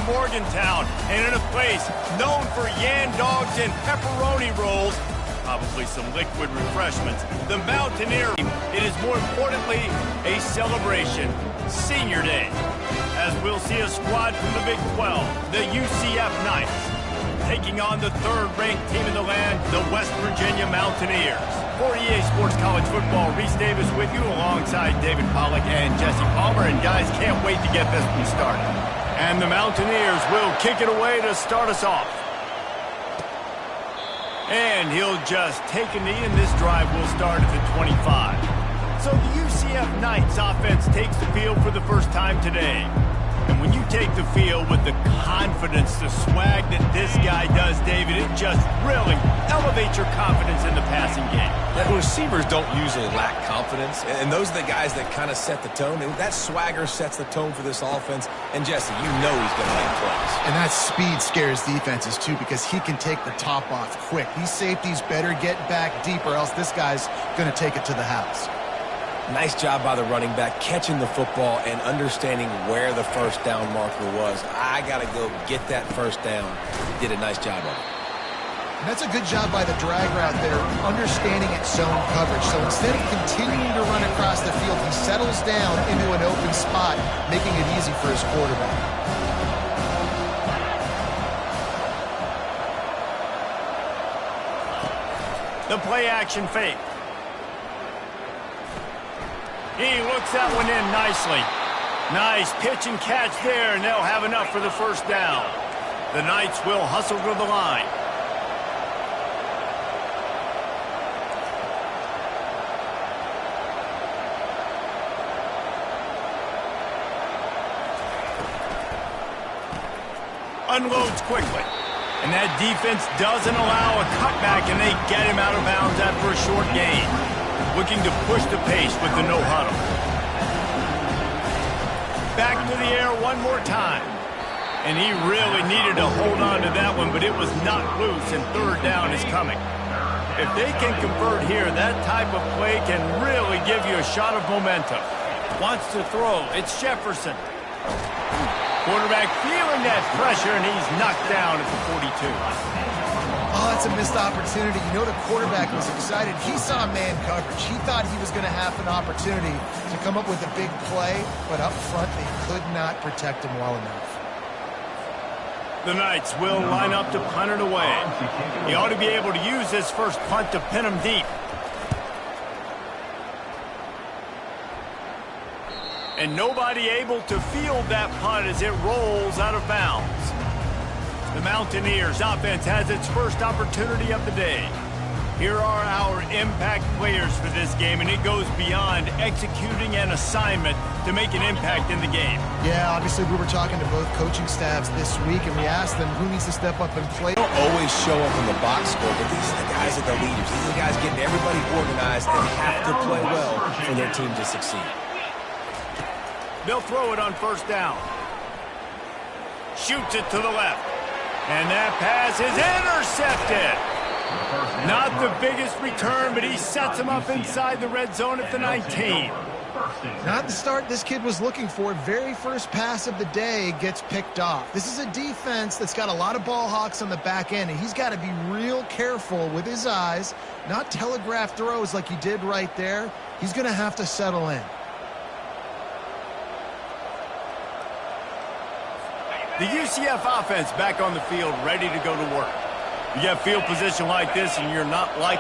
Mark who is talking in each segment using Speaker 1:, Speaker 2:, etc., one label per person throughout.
Speaker 1: Morgantown, and in a place known for yan dogs and pepperoni rolls, probably some liquid refreshments, the Mountaineer, it is more importantly a celebration, Senior Day, as we'll see a squad from the Big 12, the UCF Knights, taking on the third-ranked team in the land, the West Virginia Mountaineers. For EA Sports College Football, Reese Davis with you alongside David Pollack and Jesse Palmer. And guys, can't wait to get this one started. And the Mountaineers will kick it away to start us off. And he'll just take a knee, and this drive will start at the 25. So the UCF Knights offense takes the field for the first time today. And when you take the field with the confidence, the swag that this guy does, David, it just really elevates your confidence in the passing game.
Speaker 2: The receivers don't usually lack confidence, and those are the guys that kind of set the tone. And that swagger sets the tone for this offense. And, Jesse, you know he's going to make plays.
Speaker 3: And that speed scares defenses, too, because he can take the top off quick. These safeties better get back deep, or else this guy's going to take it to the house.
Speaker 2: Nice job by the running back, catching the football and understanding where the first down marker was. I got to go get that first down. Did a nice job of it.
Speaker 3: And that's a good job by the drag route there, understanding its zone coverage. So instead of continuing to run across the field, he settles down into an open spot, making it easy for his quarterback.
Speaker 1: The play-action fake. He looks that one in nicely. Nice pitch and catch there, and they'll have enough for the first down. The Knights will hustle to the line. Unloads quickly. And that defense doesn't allow a cutback, and they get him out of bounds after a short gain. Looking to push the pace with the no-huddle. Back to the air one more time. And he really needed to hold on to that one, but it was not loose, and third down is coming. If they can convert here, that type of play can really give you a shot of momentum. Wants to throw. It's Jefferson. Quarterback feeling that pressure, and he's knocked down at the 42.
Speaker 3: Oh, it's a missed opportunity. You know, the quarterback was excited. He saw man coverage. He thought he was going to have an opportunity to come up with a big play, but up front, they could not protect him well enough.
Speaker 1: The Knights will line up to punt it away. He ought to be able to use this first punt to pin him deep. And nobody able to field that punt as it rolls out of bounds. The Mountaineers offense has its first opportunity of the day. Here are our impact players for this game, and it goes beyond executing an assignment to make an impact in the game.
Speaker 3: Yeah, obviously we were talking to both coaching staffs this week, and we asked them who needs to step up and play.
Speaker 2: They don't always show up in the box score, but these are the guys that are the leaders. These are the guys getting everybody organized and have to play well for their team to succeed.
Speaker 1: They'll throw it on first down. Shoots it to the left. And that pass is intercepted. Not the biggest return, but he sets him up inside the red zone at the 19.
Speaker 3: Not the start this kid was looking for. Very first pass of the day gets picked off. This is a defense that's got a lot of ball hawks on the back end, and he's got to be real careful with his eyes, not telegraph throws like he did right there. He's going to have to settle in.
Speaker 1: The UCF offense back on the field, ready to go to work. You get field position like this, and you're not like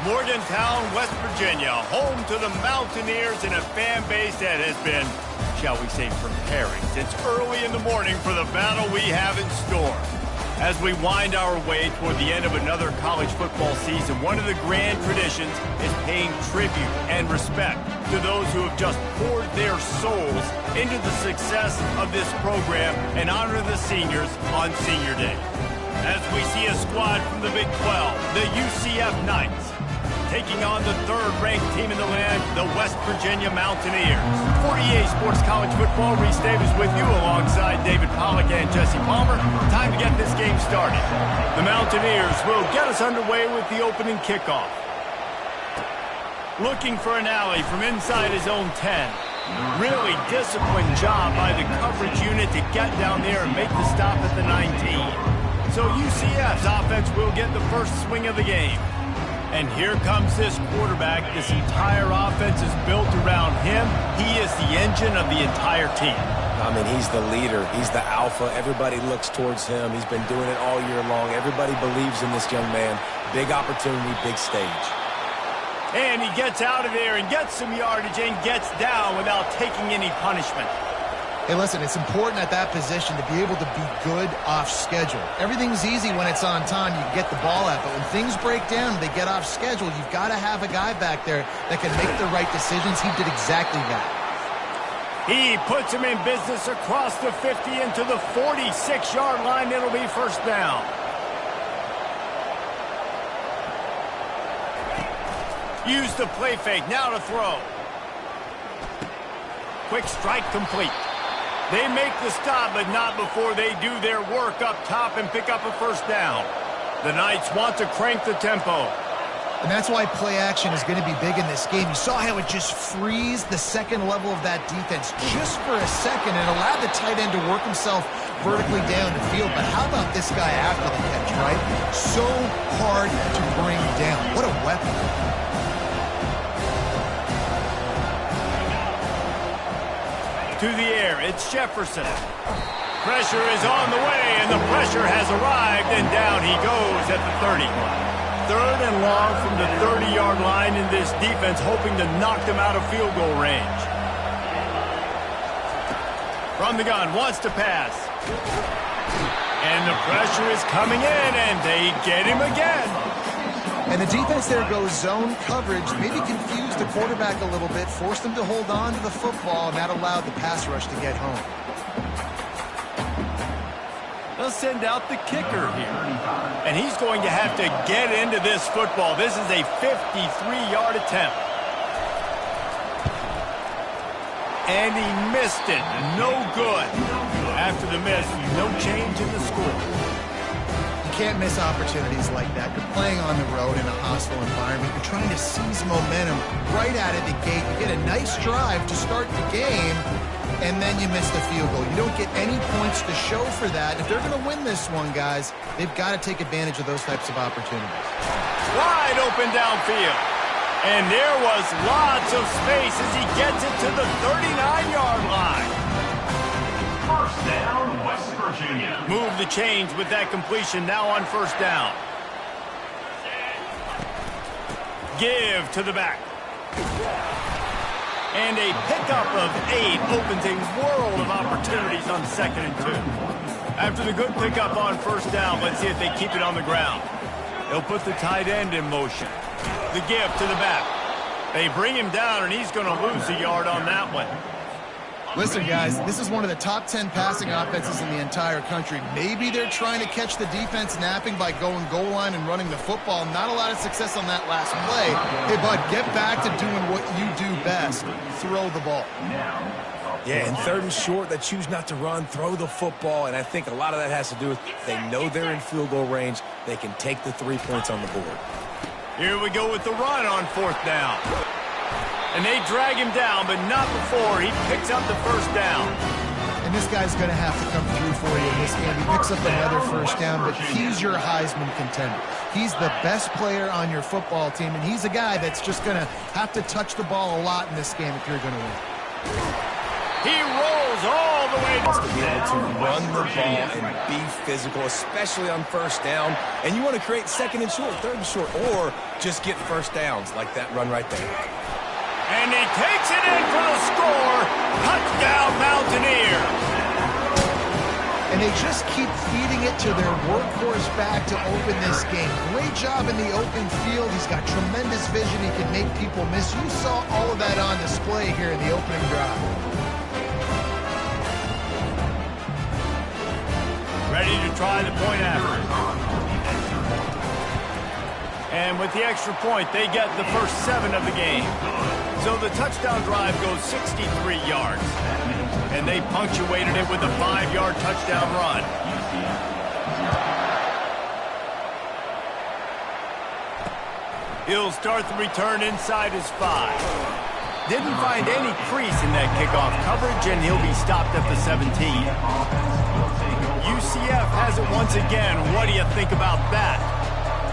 Speaker 1: Morgantown, West Virginia, home to the Mountaineers and a fan base that has been, shall we say, preparing since early in the morning for the battle we have in store. As we wind our way toward the end of another college football season, one of the grand traditions is paying tribute and respect to those who have just poured their souls into the success of this program and honor the seniors on Senior Day. As we see a squad from the Big 12, the UCF Knights, taking on the third-ranked team in the land, the West Virginia Mountaineers. For EA Sports College Football, Reese Davis with you alongside David Pollack and Jesse Palmer. Time to get this game started. The Mountaineers will get us underway with the opening kickoff. Looking for an alley from inside his own 10. Really disciplined job by the coverage unit to get down there and make the stop at the 19. So UCF's offense will get the first swing of the game. And here comes this quarterback. This entire offense is built around him. He is the engine of the entire team.
Speaker 2: I mean, he's the leader. He's the alpha. Everybody looks towards him. He's been doing it all year long. Everybody believes in this young man. Big opportunity, big stage.
Speaker 1: And he gets out of there and gets some yardage and gets down without taking any punishment.
Speaker 3: Hey, listen, it's important at that position to be able to be good off schedule. Everything's easy when it's on time. You can get the ball out. But when things break down, they get off schedule, you've got to have a guy back there that can make the right decisions. He did exactly that.
Speaker 1: He puts him in business across the 50 into the 46-yard line. It'll be first down. Use the play fake. Now to throw. Quick strike complete. They make the stop, but not before they do their work up top and pick up a first down. The Knights want to crank the tempo.
Speaker 3: And that's why play action is going to be big in this game. You saw how it just frees the second level of that defense just for a second and allowed the tight end to work himself vertically down the field. But how about this guy after the catch, right? So hard to bring down. What a weapon.
Speaker 1: To the air, it's Jefferson. Pressure is on the way, and the pressure has arrived, and down he goes at the 30. Third and long from the 30-yard line in this defense, hoping to knock them out of field goal range. From the gun, wants to pass. And the pressure is coming in, and they get him again.
Speaker 3: And the defense there goes zone coverage, maybe confused the quarterback a little bit, forced him to hold on to the football, and that allowed the pass rush to get home.
Speaker 1: They'll send out the kicker here. And he's going to have to get into this football. This is a 53-yard attempt. And he missed it. No good. After the miss, no change in the score.
Speaker 3: Can't miss opportunities like that. You're playing on the road in a hostile environment. You're trying to seize momentum right out of the gate. You get a nice drive to start the game, and then you miss the field goal. You don't get any points to show for that. If they're going to win this one, guys, they've got to take advantage of those types of opportunities.
Speaker 1: Wide open downfield. And there was lots of space as he gets it to the 39-yard line.
Speaker 4: First down, West Virginia.
Speaker 1: Move the chains with that completion now on first down. Give to the back. And a pickup of 8 opens a world of opportunities on 2nd and 2. After the good pickup on first down, let's see if they keep it on the ground. They'll put the tight end in motion. The give to the back. They bring him down, and he's going to lose a yard on that one.
Speaker 3: Listen, guys, this is one of the top 10 passing offenses in the entire country. Maybe they're trying to catch the defense napping by going goal line and running the football. Not a lot of success on that last play. Hey, bud, get back to doing what you do best. Throw the ball.
Speaker 2: Yeah, and 3rd and short, they choose not to run, throw the football, and I think a lot of that has to do with they know they're in field goal range. They can take the 3 points on the board.
Speaker 1: Here we go with the run on 4th down. And they drag him down, but not before he picks up the first down.
Speaker 3: And this guy's going to have to come through for you in this game. He picks up another first down, but he's your Heisman contender. He's the best player on your football team, and he's a guy that's just going to have to touch the ball a lot in this game if you're going to win.
Speaker 1: He rolls all the way
Speaker 2: defense to be able to run the ball and be physical, especially on first down. And you want to create second and short, third and short, or just get first downs like that run right there.
Speaker 1: And he takes it in for the score. Touchdown, Mountaineers.
Speaker 3: And they just keep feeding it to their workhorse back to open this game. Great job in the open field. He's got tremendous vision. He can make people miss. You saw all of that on display here in the opening drive.
Speaker 1: Ready to try the point after. And with the extra point, they get the first 7 of the game. So the touchdown drive goes 63 yards. And they punctuated it with a 5-yard touchdown run. He'll start the return inside his 5. Didn't find any crease in that kickoff coverage, and he'll be stopped at the 17. UCF has it once again. What do you think about that?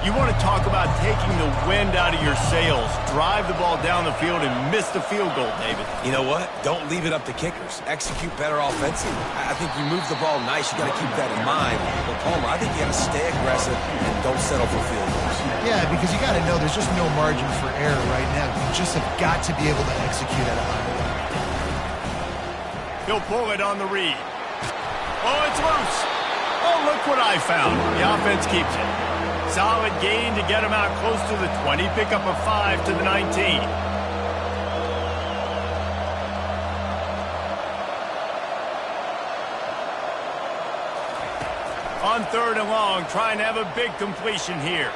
Speaker 1: You want to talk about taking the wind out of your sails. Drive the ball down the field and miss the field goal, David.
Speaker 2: You know what? Don't leave it up to kickers. Execute better offensively. I think you move the ball nice. You got to keep that in mind. But Palmer, I think you got to stay aggressive and don't settle for field goals.
Speaker 3: Yeah, because you got to know there's just no margin for error right now. You just have got to be able to execute at a high level.
Speaker 1: He'll pull it on the read. Oh, it's loose. Oh, look what I found. The offense keeps it. Solid gain to get him out close to the 20. Pick up a 5 to the 19. On 3rd and long, trying to have a big completion here.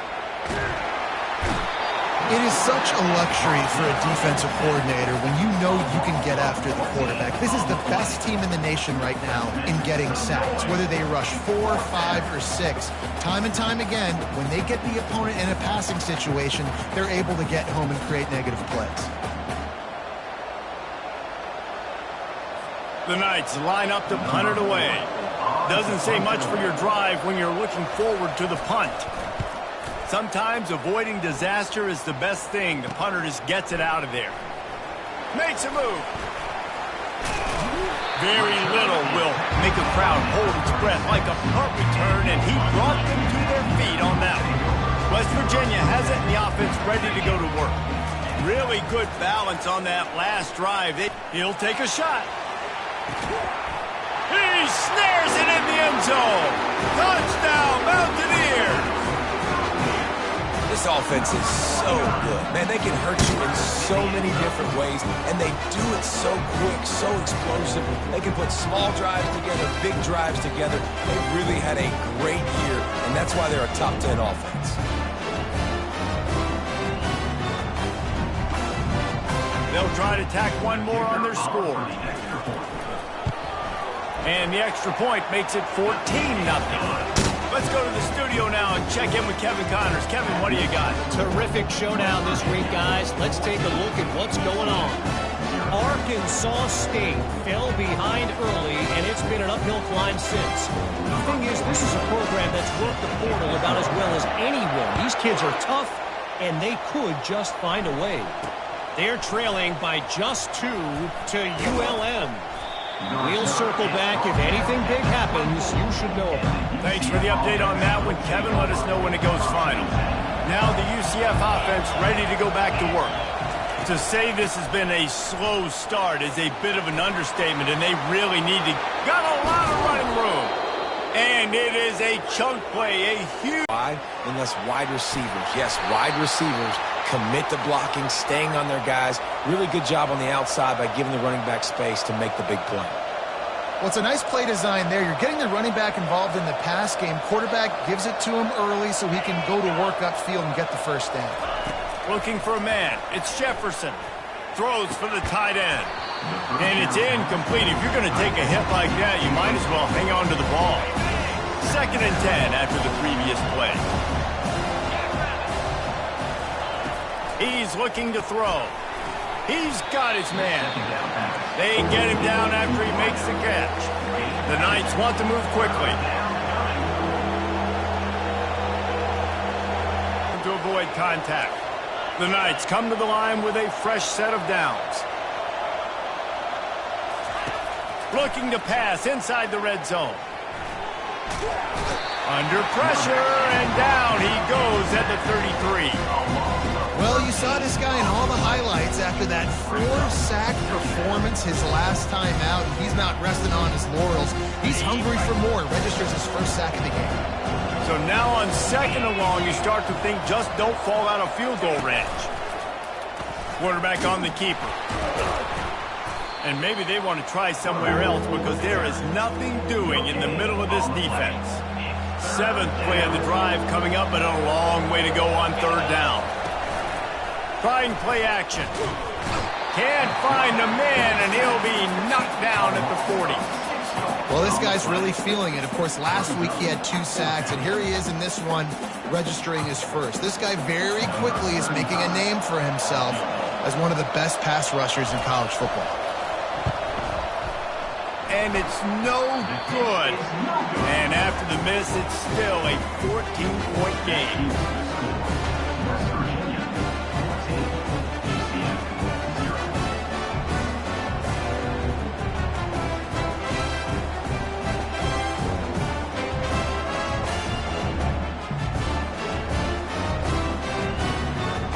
Speaker 3: It is such a luxury for a defensive coordinator when you know you can get after the quarterback. This is the best team in the nation right now in getting sacks, whether they rush 4, 5, or 6. Time and time again, when they get the opponent in a passing situation, they're able to get home and create negative plays.
Speaker 1: The Knights line up to punt it away. Doesn't say much for your drive when you're looking forward to the punt. Sometimes avoiding disaster is the best thing. The punter just gets it out of there. Makes a move. Very little will make a crowd hold its breath like a punt return, and he brought them to their feet on that one. West Virginia has it, and the offense ready to go to work. Really good balance on that last drive. He'll take a shot. He snares it in the end zone. Touchdown, Mountaineers.
Speaker 2: This offense is so good. Man, they can hurt you in so many different ways, and they do it so quick, so explosive. They can put small drives together, big drives together. They really had a great year, and that's why they're a top 10 offense.
Speaker 1: They'll try to tack one more on their score. And the extra point makes it 14-0. Let's go to the studio now and check in with Kevin Connors. Kevin, what do you got?
Speaker 5: Terrific showdown this week, guys. Let's take a look at what's going on. Arkansas State fell behind early, and it's been an uphill climb since. The thing is, this is a program that's worked the portal about as well as anyone. These kids are tough, and they could just find a way. They're trailing by just 2 to ULM. We'll circle back. If anything big happens, you should know about it.
Speaker 1: Thanks for the update on that one, Kevin. Let us know when it goes final. Now the UCF offense ready to go back to work. To say this has been a slow start is a bit of an understatement, and they really need to... Got a lot of running room. And it is a chunk play, a huge...
Speaker 2: Unless wide receivers, yes, wide receivers commit to blocking, staying on their guys. Really good job on the outside by giving the running back space to make the big play.
Speaker 3: Well, it's a nice play design there. You're getting the running back involved in the pass game. Quarterback gives it to him early so he can go to work upfield and get the first down.
Speaker 1: Looking for a man. It's Jefferson. Throws for the tight end. And it's incomplete. If you're going to take a hit like that, you might as well hang on to the ball. 2nd and 10 after the previous play. He's looking to throw. He's got his man. They get him down after he makes the catch. The Knights want to move quickly. To avoid contact. The Knights come to the line with a fresh set of downs. looking to pass inside the red zone. Under pressure, and down he goes at the 33.
Speaker 3: Well, you saw this guy in all the highlights after that 4-sack performance his last time out. He's not resting on his laurels. He's hungry for more. Registers his first sack of the game.
Speaker 1: So now on 2nd and long, you start to think just don't fall out of field goal range. Quarterback on the keeper. And maybe they want to try somewhere else because there is nothing doing in the middle of this defense. 7th play of the drive coming up, but a long way to go on 3rd down. Trying play action. Can't find the man, and he'll be knocked down at the 40.
Speaker 3: Well, this guy's really feeling it. Of course, last week he had 2 sacks, and here he is in this one registering his first. This guy very quickly is making a name for himself as one of the best pass rushers in college football.
Speaker 1: And it's no good. And after the miss, it's still a 14-point game.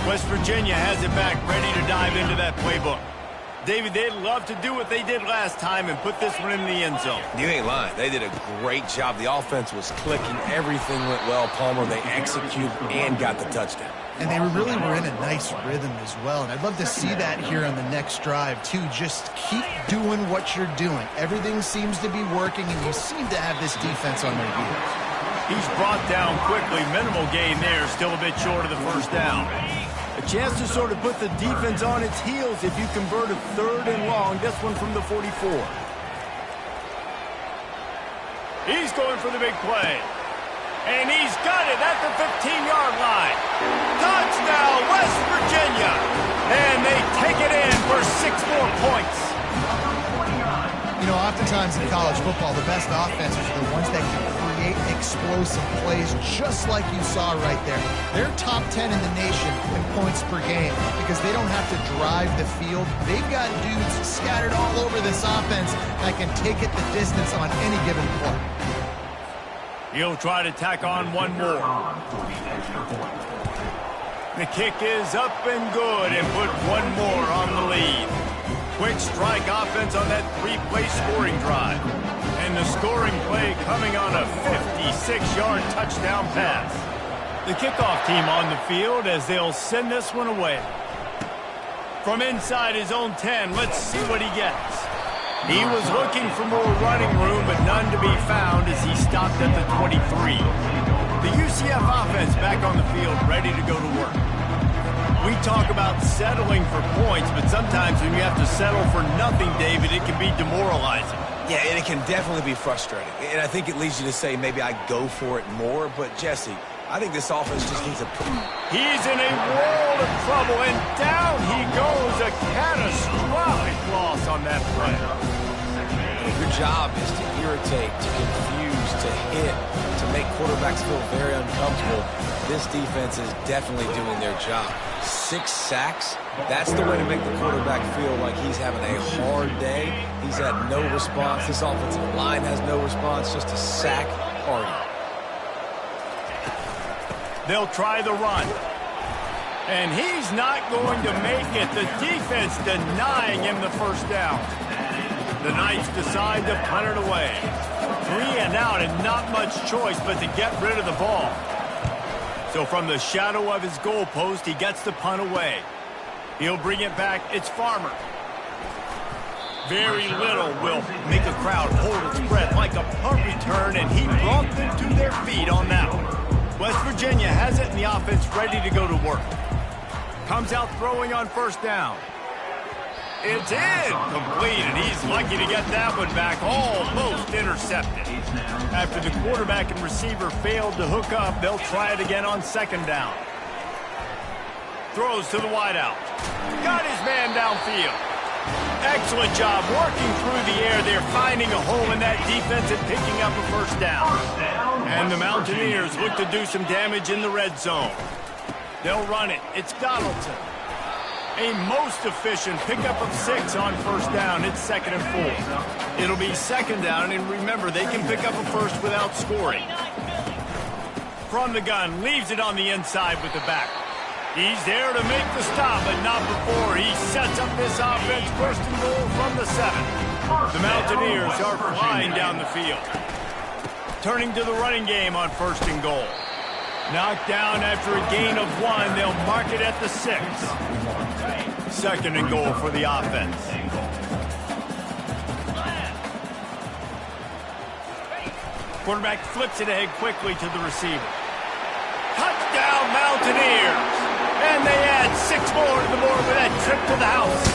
Speaker 1: West Virginia has it back, ready to dive into that playbook. David, they'd love to do what they did last time and put this one in the end zone.
Speaker 2: You ain't lying. They did a great job. The offense was clicking. Everything went well. Palmer, they executed and got the touchdown.
Speaker 3: And they really were in a nice rhythm as well. And I'd love to see that here on the next drive, too. Just keep doing what you're doing. Everything seems to be working, and you seem to have this defense on their heels.
Speaker 1: He's brought down quickly. Minimal gain there. Still a bit short of the first down. A chance to sort of put the defense on its heels if you convert a 3rd and long. This one from the 44. He's going for the big play. And he's got it at the 15-yard line. Touchdown, West Virginia. And they take it in for 6 more points.
Speaker 3: You know, oftentimes in college football, the best offenses are the ones that can create explosive plays just like you saw right there. They're top 10 in the nation in points per game because they don't have to drive the field. They've got dudes scattered all over this offense that can take it the distance on any given play.
Speaker 1: He'll try to tack on one more. The kick is up and good and put one more on the lead. Quick strike offense on that 3-play scoring drive. And the scoring play coming on a 56-yard touchdown pass. The kickoff team on the field as they'll send this one away. From inside his own 10, let's see what he gets. He was looking for more running room, but none to be found as he stopped at the 23. The UCF offense back on the field, ready to go to work. We talk about settling for points, but sometimes when you have to settle for nothing, David, it can be demoralizing.
Speaker 2: Yeah, and it can definitely be frustrating. And I think it leads you to say maybe I go for it more. But, Jesse, I think this offense just needs a...
Speaker 1: He's in a world of trouble, and down he goes. A catastrophic loss on that play.
Speaker 2: Your job is to irritate, to confuse, to hit, to make quarterbacks feel very uncomfortable. This defense is definitely doing their job. 6 sacks, that's the way to make the quarterback feel like he's having a hard day. He's had no response. This offensive line has no response, just a sack party.
Speaker 1: They'll try the run. And he's not going to make it. The defense denying him the first down. The Knights decide to punt it away. 3 and out and not much choice but to get rid of the ball. So from the shadow of his goalpost, he gets the punt away. He'll bring it back. It's Farmer. Very little will make a crowd hold its breath like a punt return, and he brought them to their feet on that one. West Virginia has it, and the offense ready to go to work. Comes out throwing on first down. It's in. Complete, and he's lucky to get that one back. Almost intercepted. After the quarterback and receiver failed to hook up, they'll try it again on second down. Throws to the wideout. Got his man downfield. Excellent job working through the air. They're finding a hole in that defense and picking up a first down. And the Mountaineers look to do some damage in the red zone. They'll run it. It's Donaldson. A most efficient pickup of 6 on first down. It's 2nd and 4. It'll be 2nd down, and remember, they can pick up a first without scoring. From the gun, leaves it on the inside with the back. He's there to make the stop, but not before he sets up this offense. 1st and goal from the 7. The Mountaineers are flying down the field. Turning to the running game on 1st and goal. Knocked down after a gain of 1. They'll mark it at the 6. 2nd and goal for the offense. Quarterback flips it ahead quickly to the receiver. Touchdown, Mountaineers! And they add 6 more to the board with that trip to the house.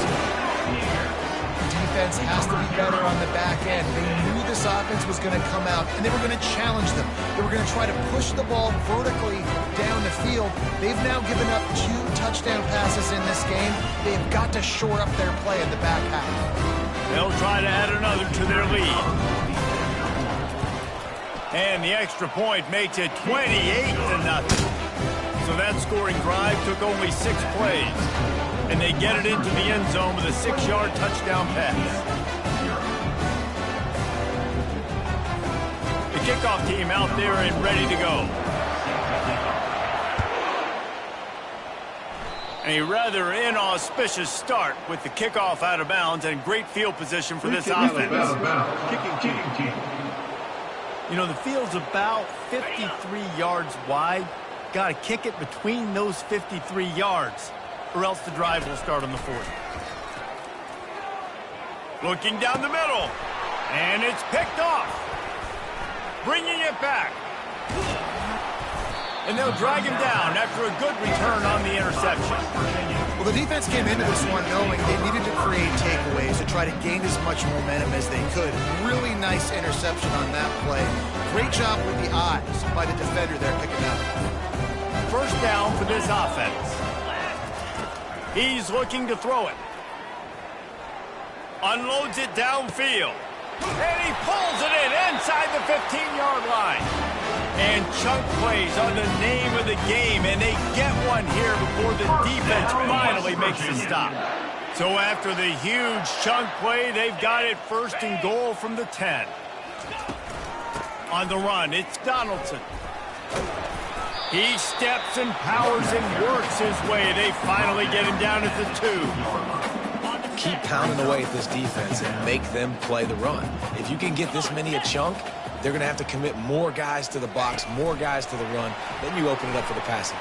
Speaker 3: Defense has to be better on the back end. They knew this offense was going to come out, and they were going to challenge them. They were going to try to push the ball vertically down the field. They've now given up 2 touchdown passes in this game. They've got to shore up their play in the back half.
Speaker 1: They'll try to add another to their lead. And the extra point makes it 28-0. So that scoring drive took only 6 plays. And they get it into the end zone with a 6-yard touchdown pass. The kickoff team out there and ready to go. A rather inauspicious start with the kickoff out of bounds and great field position for this offense.
Speaker 4: Kicking team.
Speaker 1: You know, the field's about 53 yards wide. Got to kick it between those 53 yards, or else the drive will start on the 40. Looking down the middle, and it's picked off. Bringing it back. And they'll drag him down after a good return on the interception.
Speaker 3: Well, the defense came into this one knowing they needed to create takeaways to try to gain as much momentum as they could. Really nice interception on that play. Great job with the eyes by the defender there picking up.
Speaker 1: 1st down for this offense. He's looking to throw it. Unloads it downfield. And he pulls it in inside the 15-yard line. And chunk plays are the name of the game, and they get one here before the defense finally makes the stop. So after the huge chunk play, they've got it 1st and goal from the 10. On the run, it's Donaldson. He steps and powers and works his way. They finally get him down at the 2.
Speaker 2: Keep pounding away at this defense and make them play the run. If you can get this many a chunk, they're going to have to commit more guys to the box, more guys to the run. Then you open it up for the passing.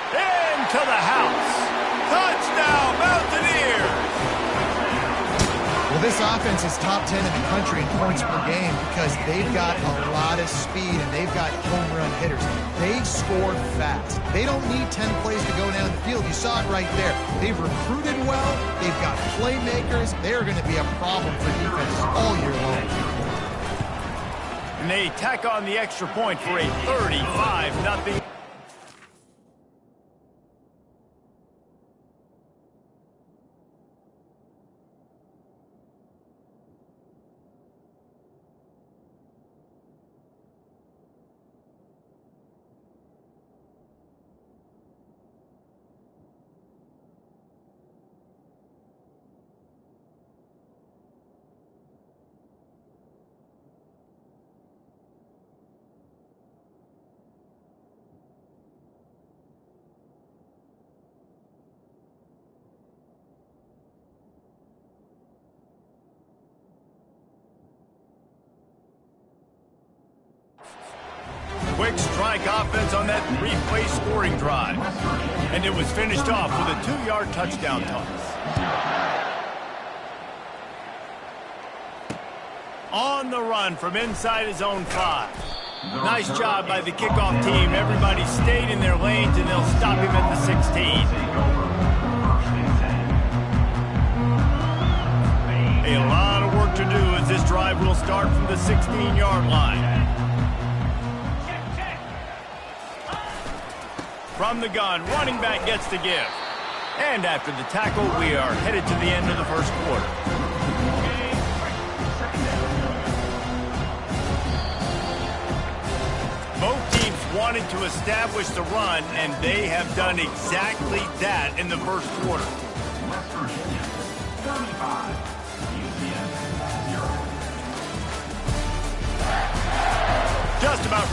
Speaker 1: Into the house. Touchdown, Mountaineers!
Speaker 3: Well, this offense is top 10 in the country in points per game because they've got a lot of speed and they've got home run hitters. They score fast. They don't need 10 plays to go down the field. You saw it right there. They've recruited well. They've got playmakers. They're going to be a problem for defenses all year long.
Speaker 1: And they tack on the extra point for a 35-0. Quick strike offense on that 3-play scoring drive. And it was finished off with a 2-yard touchdown toss. On the run from inside his own 5. Nice job by the kickoff team. Everybody stayed in their lanes, and they'll stop him at the 16. A lot of work to do as this drive will start from the 16-yard line. From the gun, running back gets the give. And after the tackle, we are headed to the end of the 1st quarter. Both teams wanted to establish the run, and they have done exactly that in the 1st quarter.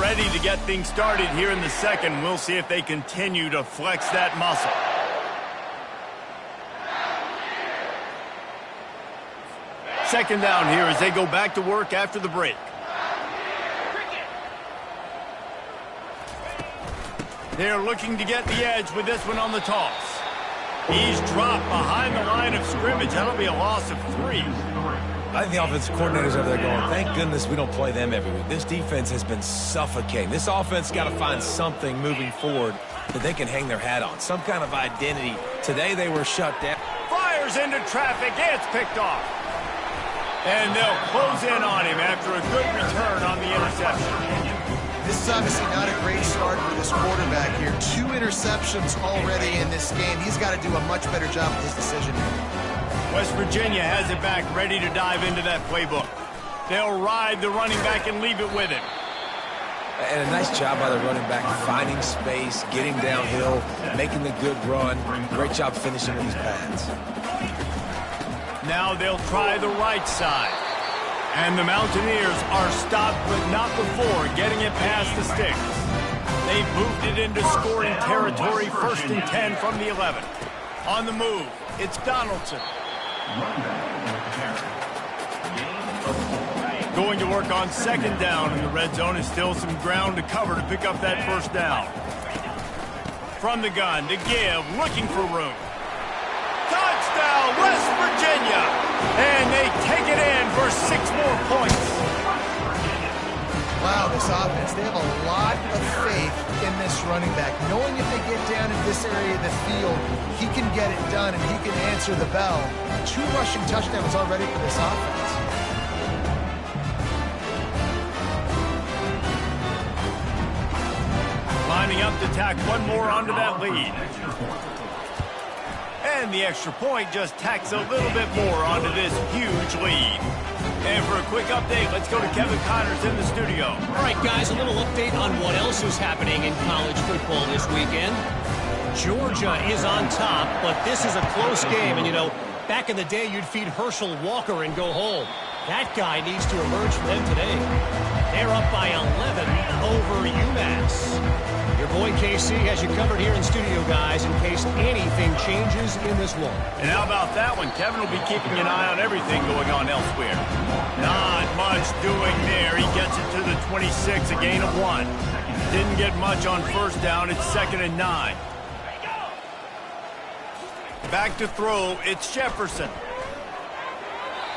Speaker 1: ready to get things started here in the second. We'll see if they continue to flex that muscle. Second down here as they go back to work after the break. They're looking to get the edge with this one on the toss. He's dropped behind the line of scrimmage. That'll be a loss of 3.
Speaker 2: I think the offensive coordinators over there going, thank goodness we don't play them every week. This defense has been suffocating. This offense got to find something moving forward that they can hang their hat on, some kind of identity. Today they were shut down.
Speaker 1: Fires into traffic. It's picked off. And they'll close in on him after a good return on the interception.
Speaker 3: This is obviously not a great start for this quarterback here. 2 interceptions already in this game. He's got to do a much better job with his decision.
Speaker 1: West Virginia has it back, ready to dive into that playbook. They'll ride the running back and leave it with him.
Speaker 2: And a nice job by the running back, finding space, getting downhill, making the good run. Great job finishing with his pads.
Speaker 1: Now they'll try the right side. And the Mountaineers are stopped, but not before getting it past the sticks. They've moved it into scoring territory, 1st and 10 from the 11. On the move, it's Donaldson. Going to work on 2nd down in the red zone. Is still some ground to cover to pick up that 1st down. From the gun to give, looking for room. Touchdown, West Virginia! And they take it in for 6 more points.
Speaker 3: Wow, this offense, they have a lot of faith in this running back. Knowing if they get down in this area of the field, he can get it done and he can answer the bell. 2 rushing touchdowns already for this offense.
Speaker 1: Lining up to tack 1 more onto that lead. And the extra point just tacks a little bit more onto this huge lead. And for a quick update, let's go to Kevin Connors in the studio.
Speaker 5: All right, guys, a little update on what else is happening in college football this weekend. Georgia is on top, but this is a close game. And, you know, back in the day, you'd feed Herschel Walker and go home. That guy needs to emerge for them today. They're up by 11 over UMass. Your boy KC has you covered here in studio, guys, in case anything changes in this one.
Speaker 1: And how about that one? Kevin will be keeping an eye on everything going on elsewhere. Not much doing there. He gets it to the 26, a gain of 1. Didn't get much on 1st down. It's 2nd and 9. Back to throw. It's Jefferson.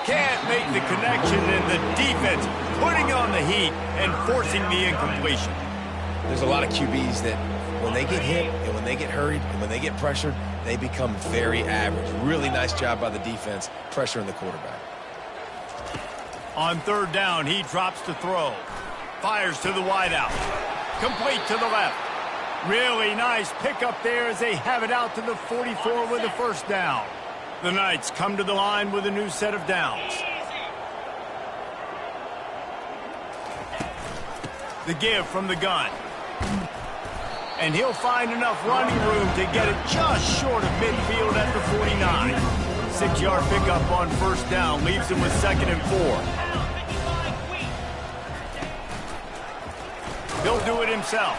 Speaker 1: Can't make the connection, and the defense putting on the heat and forcing the incompletion.
Speaker 2: There's a lot of QBs that when they get hit and when they get hurried and when they get pressured, they become very average. Really nice job by the defense pressuring the quarterback.
Speaker 1: On 3rd down, he drops to throw. Fires to the wideout. Complete to the left. Really nice pickup there as they have it out to the 44 with the 1st down. The Knights come to the line with a new set of downs. The give from the gun. And he'll find enough running room to get it just short of midfield at the 49. 6-yard pickup on 1st down leaves him with 2nd and 4. He'll do it himself.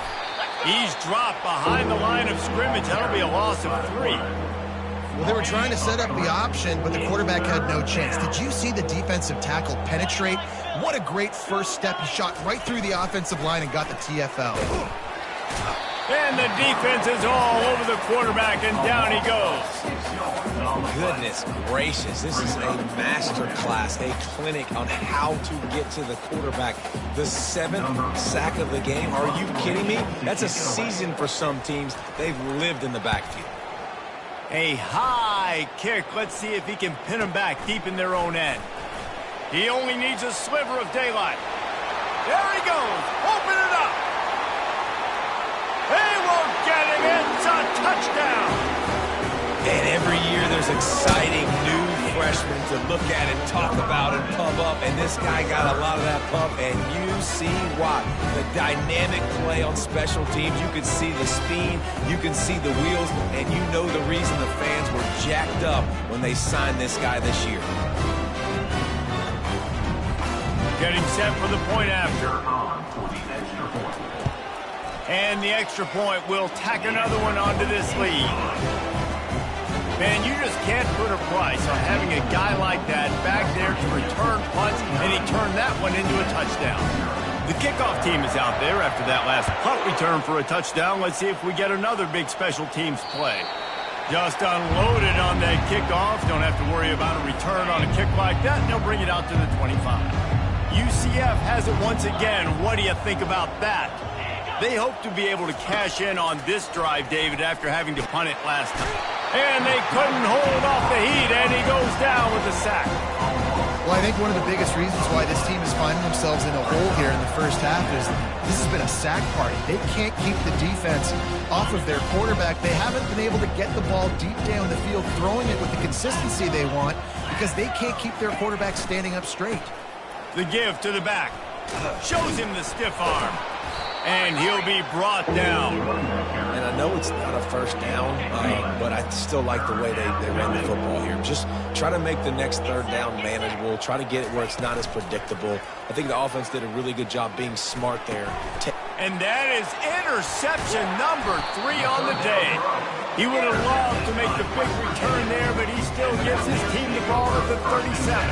Speaker 1: He's dropped behind the line of scrimmage. That'll be a loss of 3.
Speaker 3: Well, they were trying to set up the option, but the quarterback had no chance. Did you see the defensive tackle penetrate? What a great first step. He shot right through the offensive line and got the TFL.
Speaker 1: And the defense is all over the quarterback, and down he goes.
Speaker 2: Goodness gracious, this is a master class, a clinic on how to get to the quarterback. The 7th sack of the game, are you kidding me? That's a season for some teams. They've lived in the backfield.
Speaker 1: A high kick. Let's see if he can pin them back deep in their own end. He only needs a sliver of daylight. There he goes. Open it up. They won't get him. It's a touchdown.
Speaker 2: And every year there's exciting new freshmen to look at and talk about and pump up. And this guy got a lot of that pump, and you see why. The dynamic play on special teams. You can see the speed. You can see the wheels. And you know the reason the fans were jacked up when they signed this guy this year.
Speaker 1: Getting set for the point after. And the extra point will tack another one onto this lead. Man, you just can't put a price on having a guy like that back there to return punts, and he turned that one into a touchdown. The kickoff team is out there after that last punt return for a touchdown. Let's see if we get another big special teams play. Just unloaded on that kickoff. Don't have to worry about a return on a kick like that, and they'll bring it out to the 25. UCF has it once again. What do you think about that? They hope to be able to cash in on this drive, David, after having to punt it last time. And they couldn't hold off the heat, and he goes down with a sack.
Speaker 3: Well, I think one of the biggest reasons why this team is finding themselves in a hole here in the first half is this has been a sack party. They can't keep the defense off of their quarterback. They haven't been able to get the ball deep down the field, throwing it with the consistency they want because they can't keep their quarterback standing up straight.
Speaker 1: The give to the back. Shows him the stiff arm. And he'll be brought down.
Speaker 2: And I know it's not a first down, but I still like the way they ran the football here. Just try to make the next third down manageable. Try to get it where it's not as predictable. I think the offense did a really good job being smart there.
Speaker 1: And that is interception number 3 on the day. He would have loved to make the big return there, but he still gives his team the ball at the 37.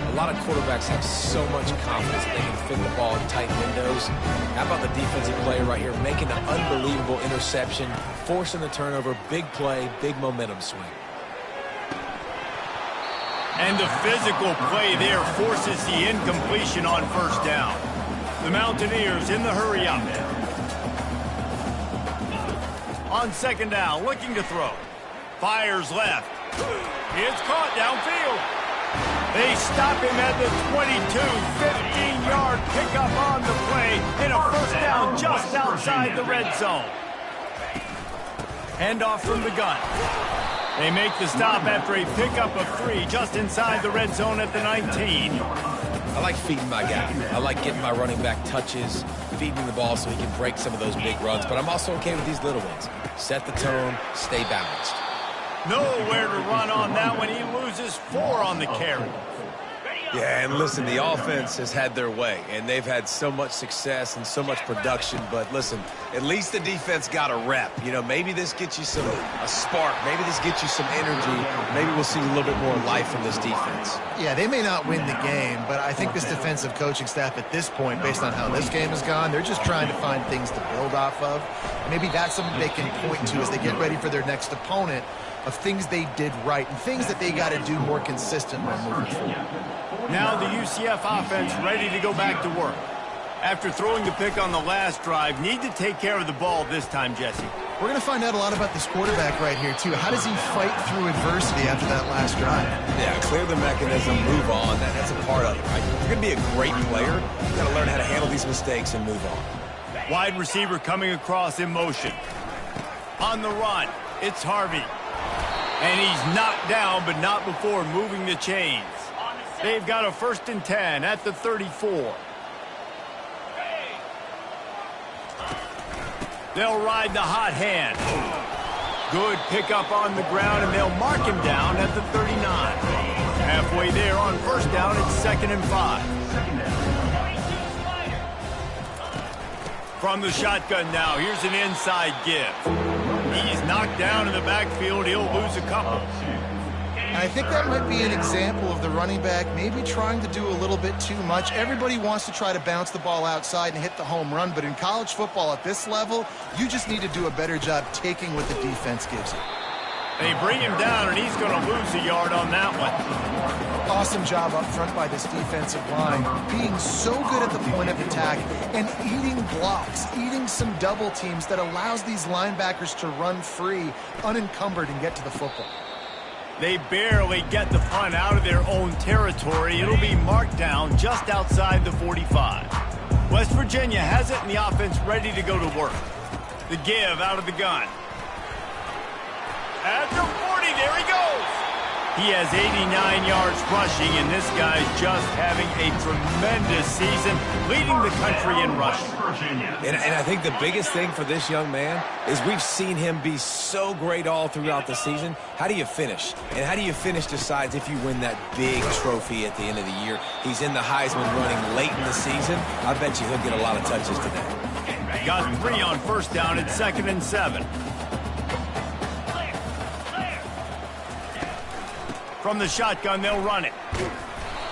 Speaker 2: A lot of quarterbacks have so much confidence that they can fit the ball in tight windows. How about the defensive play right here, making an unbelievable interception, forcing the turnover, big play, big momentum swing.
Speaker 1: And the physical play there forces the incompletion on first down. The Mountaineers in the hurry up. On second down, looking to throw. Fires left. It's caught downfield. They stop him at the 22, 15-yard pickup on the play in a first down just outside the red zone. Handoff from the gun. They make the stop after a pickup of 3 just inside the red zone at the 19.
Speaker 2: I like feeding my guy. I like getting my running back touches, feeding him the ball so he can break some of those big runs. But I'm also okay with these little ones. Set the tone, stay balanced.
Speaker 1: Nowhere to run on that one. He loses 4 on the carry.
Speaker 2: Yeah, and listen, the offense has had their way, and they've had so much success and so much production. But listen, at least the defense got a rep. You know, maybe this gets you a spark. Maybe this gets you some energy. Maybe we'll see a little bit more life from this defense.
Speaker 3: Yeah, they may not win the game, but I think this defensive coaching staff at this point, based on how this game has gone, they're just trying to find things to build off of. Maybe that's something they can point to as they get ready for their next opponent, of things they did right and things that they got to do more consistently moving forward.
Speaker 1: Now the UCF offense ready to go back to work. After throwing the pick on the last drive, need to take care of the ball this time, Jesse.
Speaker 3: We're going to find out a lot about this quarterback right here, too. How does he fight through adversity after that last drive?
Speaker 2: Yeah, clear the mechanism, move on. That's a part of it, right? If you're going to be a great player, you got to learn how to handle these mistakes and move on.
Speaker 1: Wide receiver coming across in motion. On the run, it's Harvey. And he's knocked down, but not before moving the chains. They've got a 1st and 10 at the 34. They'll ride the hot hand. Good pickup on the ground, and they'll mark him down at the 39. Halfway there on first down, it's 2nd and 5. From the shotgun now, here's an inside give. He's knocked down in the backfield. He'll lose a couple.
Speaker 3: And I think that might be an example of the running back maybe trying to do a little bit too much. Everybody wants to try to bounce the ball outside and hit the home run, but in college football at this level, you just need to do a better job taking what the defense gives you.
Speaker 1: They bring him down, and he's going to lose a yard on that one.
Speaker 3: Awesome job up front by this defensive line, being so good at the point of attack and eating blocks, eating some double teams that allows these linebackers to run free, unencumbered, and get to the football.
Speaker 1: They barely get the punt out of their own territory. It'll be marked down just outside the 45. West Virginia has it, and the offense ready to go to work. The give out of the gun. At the 40, there he goes. He has 89 yards rushing, and this guy's just having a tremendous season, leading the country in rushing.
Speaker 2: And I think the biggest thing for this young man is we've seen him be so great all throughout the season. How do you finish? And how do you finish decides if you win that big trophy at the end of the year. He's in the Heisman running late in the season. I bet you he'll get a lot of touches today.
Speaker 1: Got 3 on first down at 2nd and 7. From the shotgun, they'll run it.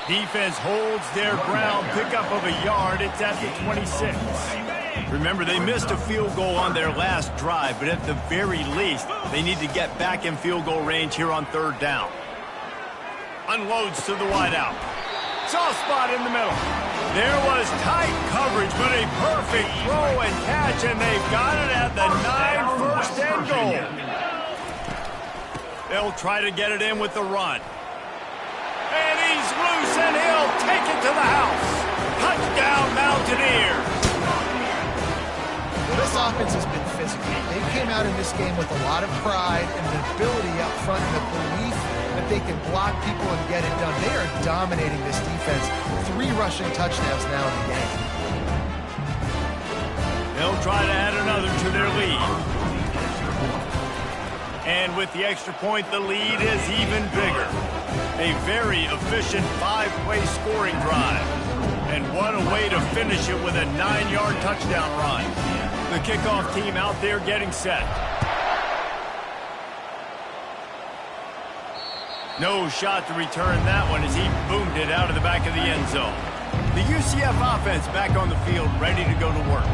Speaker 1: Defense holds their ground, pickup of a yard. It's at the 26. Remember, they missed a field goal on their last drive, but at the very least, they need to get back in field goal range here on 3rd down. Unloads to the wideout. Soft spot in the middle. There was tight coverage, but a perfect throw and catch, and they've got it at the 9, 1st and goal. They'll try to get it in with the run. And he's loose, and he'll take it to the house. Touchdown, Mountaineers.
Speaker 3: Well, this offense has been physical. They came out in this game with a lot of pride and an ability up front and the belief that they can block people and get it done. They are dominating this defense. 3 rushing touchdowns now in the game.
Speaker 1: They'll try to add another to their lead. And with the extra point, the lead is even bigger. A very efficient 5-play scoring drive. And what a way to finish it with a 9-yard touchdown run. The kickoff team out there getting set. No shot to return that one as he boomed it out of the back of the end zone. The UCF offense back on the field, ready to go to work.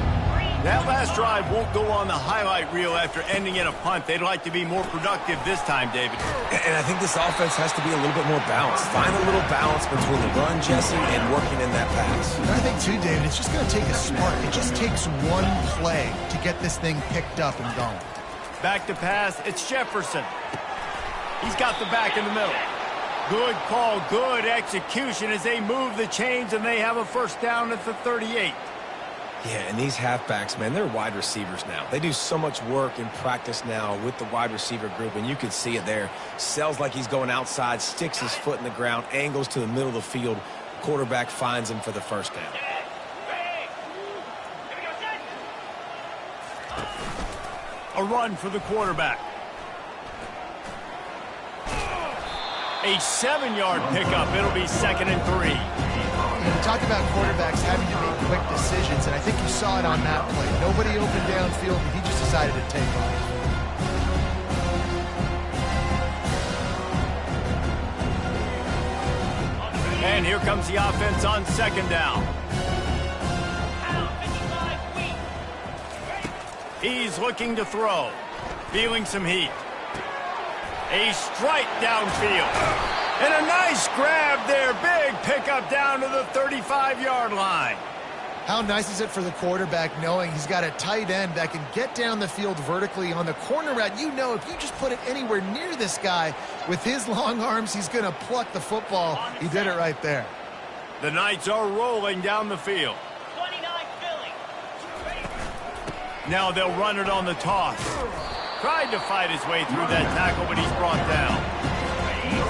Speaker 1: That last drive won't go on the highlight reel after ending in a punt. They'd like to be more productive this time, David.
Speaker 2: And I think this offense has to be a little bit more balanced. Find a little balance between the run, Jesse, and working in that pass.
Speaker 3: And I think, too, David, it's just going to take a spark. It just takes one play to get this thing picked up and going.
Speaker 1: Back to pass, it's Jefferson. He's got the back in the middle. Good call, good execution as they move the chains, and they have a first down at the 38.
Speaker 2: Yeah, and these halfbacks, man, they're wide receivers now. They do so much work in practice now with the wide receiver group, and you can see it there. Sells like he's going outside, sticks his foot in the ground, angles to the middle of the field. Quarterback finds him for the first down.
Speaker 1: A run for the quarterback. A 7-yard pickup. It'll be 2nd and 3.
Speaker 3: You talk about quarterbacks having to make quick decisions, and I think you saw it on that play. Nobody opened downfield, and he just decided to take off.
Speaker 1: And here comes the offense on 2nd down. He's looking to throw. Feeling some heat. A strike downfield. And a nice grab there. Big pickup down to the 35-yard line.
Speaker 3: How nice is it for the quarterback knowing he's got a tight end that can get down the field vertically on the corner route? You know, if you just put it anywhere near this guy with his long arms, he's going to pluck the football. He did it right there.
Speaker 1: The Knights are rolling down the field.
Speaker 5: 29 Philly.
Speaker 1: Now they'll run it on the toss. Tried to fight his way through that tackle, but he's brought down.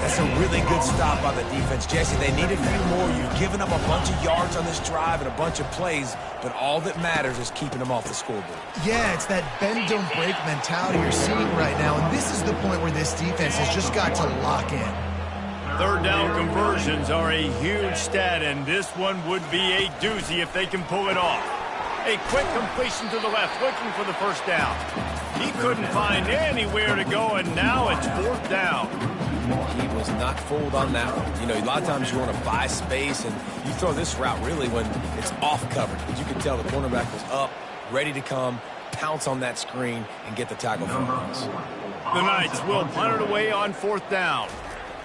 Speaker 2: That's a really good stop by the defense, Jesse. They need a few more. You've given up a bunch of yards on this drive and a bunch of plays, but all that matters is keeping them off the scoreboard.
Speaker 3: Yeah, it's that bend, don't break mentality you're seeing right now, and this is the point where this defense has just got to lock in.
Speaker 1: 3rd down conversions are a huge stat, and this one would be a doozy if they can pull it off. A quick completion to the left, looking for the first down. He couldn't find anywhere to go, and now it's 4th down.
Speaker 2: He was not fooled on that one. You know, a lot of times you want to buy space, and you throw this route really when it's off coverage. But you can tell the cornerback was up, ready to come, pounce on that screen, and get the tackle for once.
Speaker 1: The Knights will punt it away on 4th down.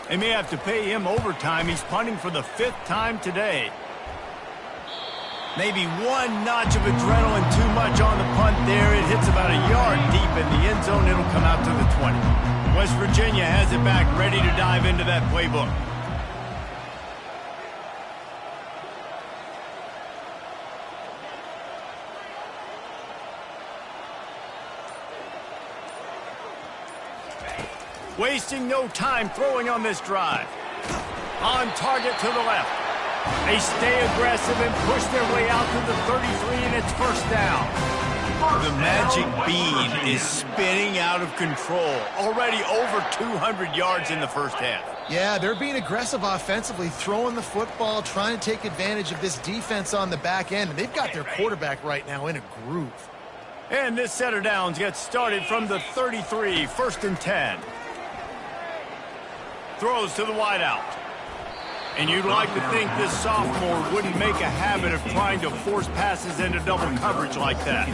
Speaker 1: They may have to pay him overtime. He's punting for the 5th time today. Maybe one notch of adrenaline too much on the punt there. It hits about a yard deep in the end zone. It'll come out to the 20. West Virginia has it back, ready to dive into that playbook. wasting no time throwing on this drive. On target to the left. They stay aggressive and push their way out to the 33, and it's first down. The magic bean is spinning out of control. Already over 200 yards in the first half.
Speaker 3: Yeah, they're being aggressive offensively, throwing the football, trying to take advantage of this defense on the back end. And they've got their quarterback right now in a groove.
Speaker 1: And this set of downs gets started from the 33, 1st and 10. Throws to the wideout. And you'd like to think this sophomore wouldn't make a habit of trying to force passes into double coverage like that.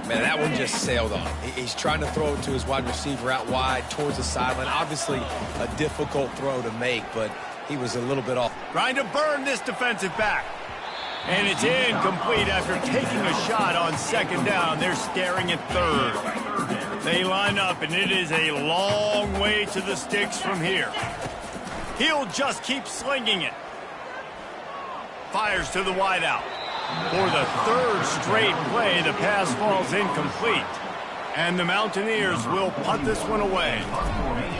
Speaker 2: Man, that one just sailed on. He's trying to throw it to his wide receiver out wide towards the sideline. Obviously, a difficult throw to make, but he was a little bit off.
Speaker 1: Trying to burn this defensive back. And it's incomplete after taking a shot on 2nd down. They're staring at 3rd. They line up, and it is a long way to the sticks from here. He'll just keep slinging it. Fires to the wideout. For the 3rd straight play, the pass falls incomplete. And the Mountaineers will punt this one away.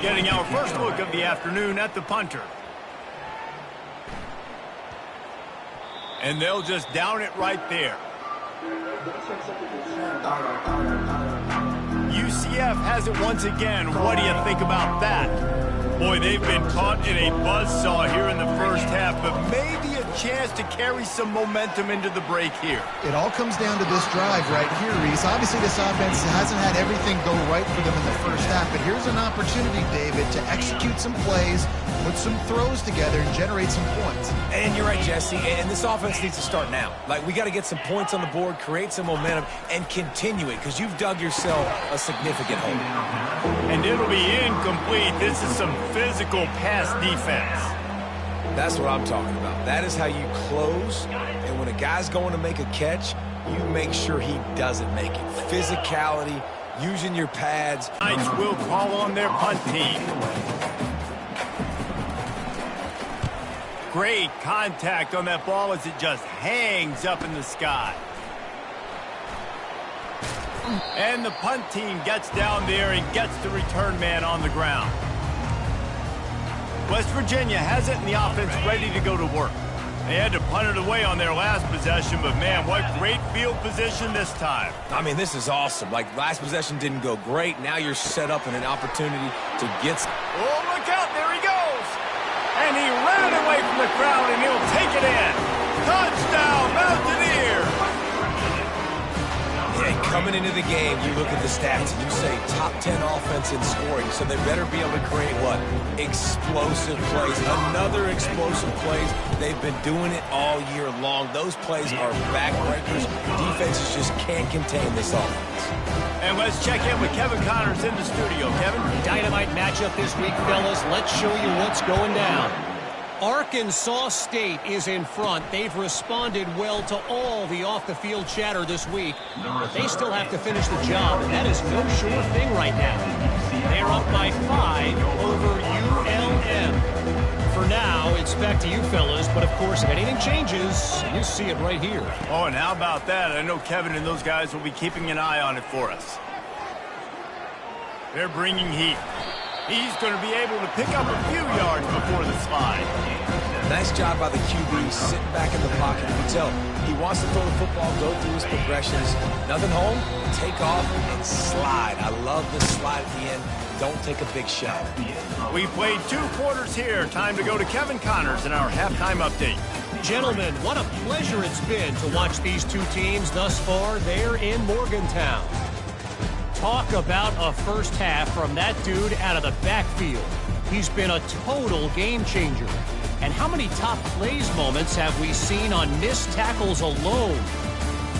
Speaker 1: Getting our first look of the afternoon at the punter. And they'll just down it right there. UCF has it once again. What do you think about that? Boy, they've been caught in a buzzsaw here in the first half, but maybe a chance to carry some momentum into the break here.
Speaker 3: It all comes down to this drive right here, Reese. Obviously, this offense hasn't had everything go right for them in the first half, but here's an opportunity, David, to execute some plays, put some throws together, and generate some points.
Speaker 2: And you're right, Jesse, and this offense needs to start now. Like, we got to get some points on the board, create some momentum, and continue it, because you've dug yourself a significant hole.
Speaker 1: And it'll be incomplete. This is some physical pass defense.
Speaker 2: That's what I'm talking about. That is how you close, and when a guy's going to make a catch, you make sure he doesn't make it. Physicality, using your pads.
Speaker 1: Knights will call on their punt team. Great contact on that ball as it just hangs up in the sky. And the punt team gets down there and gets the return man on the ground. West Virginia has it in the offense ready to go to work. They had to punt it away on their last possession, but man, what great field position this time.
Speaker 2: I mean, this is awesome. Like, last possession didn't go great. Now you're set up in an opportunity to get...
Speaker 1: Oh, look out, there he goes. And he ran away from the crowd, and he'll take it in. Touchdown, Mountaineers.
Speaker 2: And coming into the game, you look at the stats and you say top 10 offense in scoring, so they better be able to create what? Explosive plays. Another explosive plays. They've been doing it all year long. Those plays are backbreakers. Defenses just can't contain this offense.
Speaker 1: And let's check in with Kevin Connors in the studio. Kevin?
Speaker 5: Dynamite matchup this week, fellas. Let's show you what's going down. Arkansas State is in front. They've responded well to all the off-the-field chatter this week, but they still have to finish the job, and that is no sure thing right now. They're up by 5 over ULM. For now, it's back to you fellas, but of course, if anything changes, you see it right here.
Speaker 1: Oh, and how about that? I know Kevin and those guys will be keeping an eye on it for us. They're bringing heat. He's going to be able to pick up a few yards before the slide.
Speaker 2: Nice job by the QB, sitting back in the pocket. You can tell he wants to throw the football, go through his progressions. Nothing home, take off, and slide. I love the slide at the end. Don't take a big shot.
Speaker 1: We played 2 quarters here. Time to go to Kevin Connors in our halftime update.
Speaker 5: Gentlemen, what a pleasure it's been to watch these two teams thus far there in Morgantown. Talk about a first half from that dude out of the backfield. He's been a total game changer. And how many top plays moments have we seen on missed tackles alone?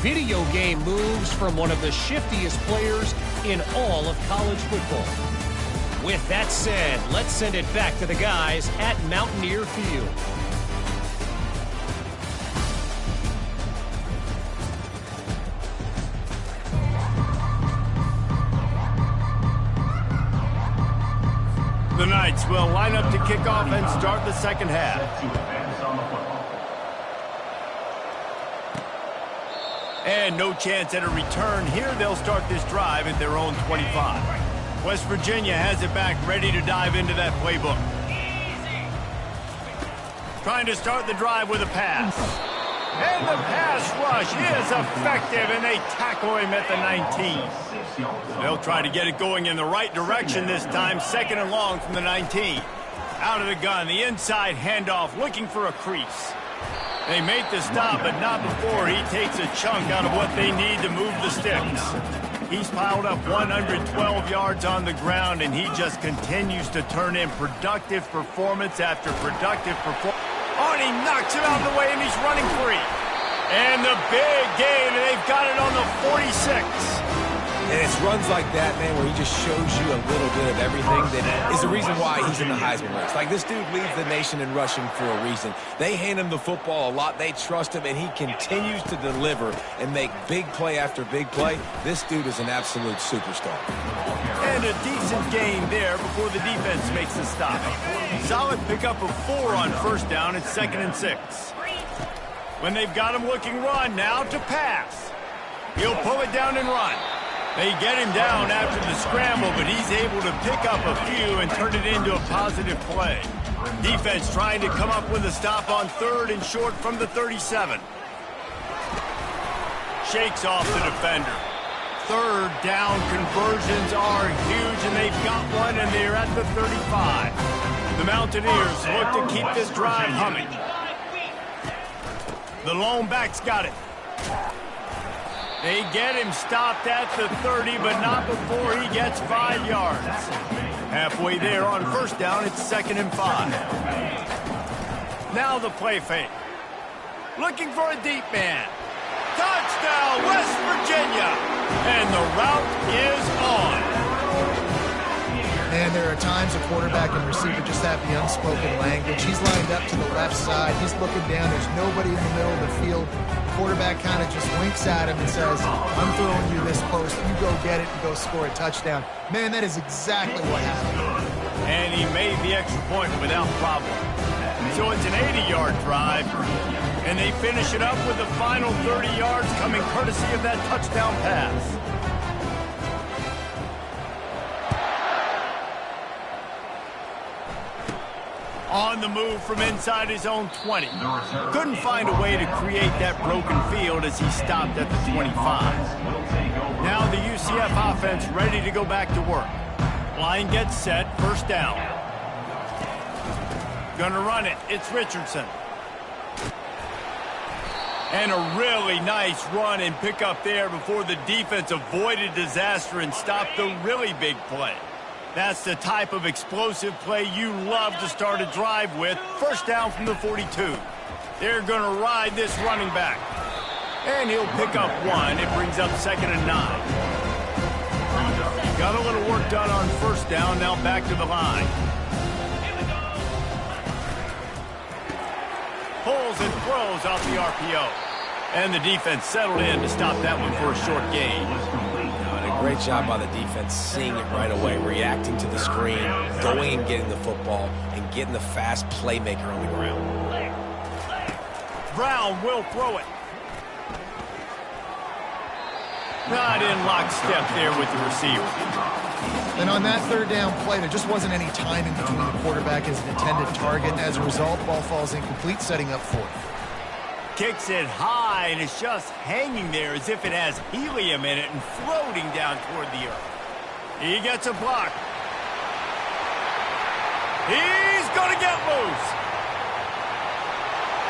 Speaker 5: Video game moves from one of the shiftiest players in all of college football. With that said, let's send it back to the guys at Mountaineer Field.
Speaker 1: The Knights will line up to kick off and start the second half. And no chance at a return here. They'll start this drive at their own 25. West Virginia has it back, ready to dive into that playbook. Trying to start the drive with a pass. And the pass rush is effective, and they tackle him at the 19. They'll try to get it going in the right direction this time, 2nd and long from the 19. Out of the gun, the inside handoff, looking for a crease. They make the stop, but not before he takes a chunk out of what they need to move the sticks. He's piled up 112 yards on the ground, and he just continues to turn in productive performance after productive performance. Oh, and he knocks it out of the way, and he's running free. And the big gain, and they've got it on the 46.
Speaker 2: And it's runs like that, man, where he just shows you a little bit of everything that is the reason why he's in the Heisman race. Like, this dude leads the nation in rushing for a reason. They hand him the football a lot. They trust him, and he continues to deliver and make big play after big play. This dude is an absolute superstar.
Speaker 1: And a decent gain there before the defense makes the stop. Solid pickup of 4 on 1st down. It's 2nd and 6. When they've got him looking run, now to pass. He'll pull it down and run. They get him down after the scramble, but he's able to pick up a few and turn it into a positive play. Defense trying to come up with a stop on 3rd and short from the 37. Shakes off the defender. 3rd down conversions are huge, and they've got one, and they're at the 35. The Mountaineers look to keep this drive humming. The lone back's got it. They get him stopped at the 30, but not before he gets 5 yards. Halfway there on 1st down, it's 2nd and 5. Now the play fake. Looking for a deep man. Touchdown, West Virginia! And the route is on.
Speaker 3: Man, there are times a quarterback and receiver just have the unspoken language. He's lined up to the left side. He's looking down. There's nobody in the middle of the field. The quarterback kind of just winks at him and says, I'm throwing you this post. You go get it and go score a touchdown. Man, that is exactly what happened.
Speaker 1: And he made the extra point without problem. So it's an 80-yard drive. And they finish it up with the final 30 yards coming courtesy of that touchdown pass. On the move from inside his own 20. Couldn't find a way to create that broken field as he stopped at the 25. Now the UCF offense ready to go back to work. Line gets set, 1st down. Gonna run it, it's Richardson. And a really nice run and pick up there before the defense avoided disaster and stopped the really big play. That's the type of explosive play you love to start a drive with. 1st down from the 42. They're going to ride this running back. And he'll pick up 1. It brings up 2nd and 9. Got a little work done on 1st down. Now back to the line. Pulls and throws off the RPO. And the defense settled in to stop that one for a short gain.
Speaker 2: Great job by the defense, seeing it right away, reacting to the screen, going and getting the football, and getting the fast playmaker on the ground.
Speaker 1: Brown will throw it. Not in lockstep there with the receiver.
Speaker 3: And on that 3rd down play, there just wasn't any timing between the quarterback and his intended target. And as a result, ball falls incomplete, setting up 4th.
Speaker 1: Kicks it high, and it's just hanging there as if it has helium in it and floating down toward the earth. He gets a block. He's going to get loose.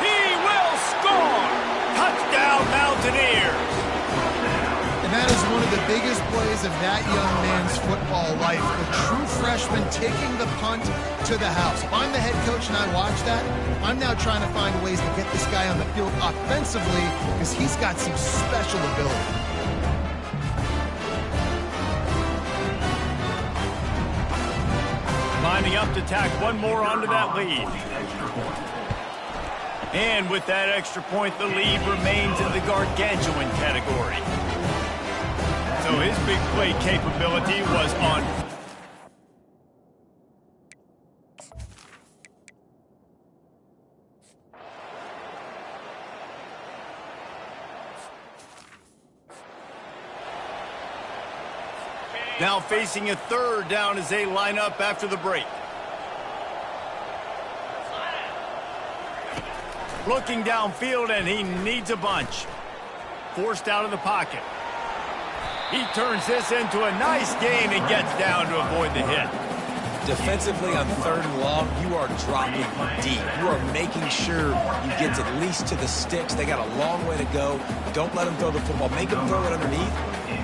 Speaker 1: He will score. Touchdown, Mountaineers.
Speaker 3: And that is one of the biggest plays of that young man's football life. The true freshman taking the punt to the house. If I'm the head coach and I watch that, I'm now trying to find ways to get this guy on the field offensively because he's got some special ability.
Speaker 1: Lining up to tack one more onto that lead. And with that extra point, the lead remains in the gargantuan category. So his big play capability was on. Now facing a third down as they line up after the break. Looking downfield, and he needs a bunch. Forced out of the pocket. He turns this into a nice gain and gets down to avoid the hit.
Speaker 2: Defensively on 3rd and long, you are dropping deep. You are making sure you get at least to the sticks. They got a long way to go. Don't let them throw the football. Make them throw it underneath.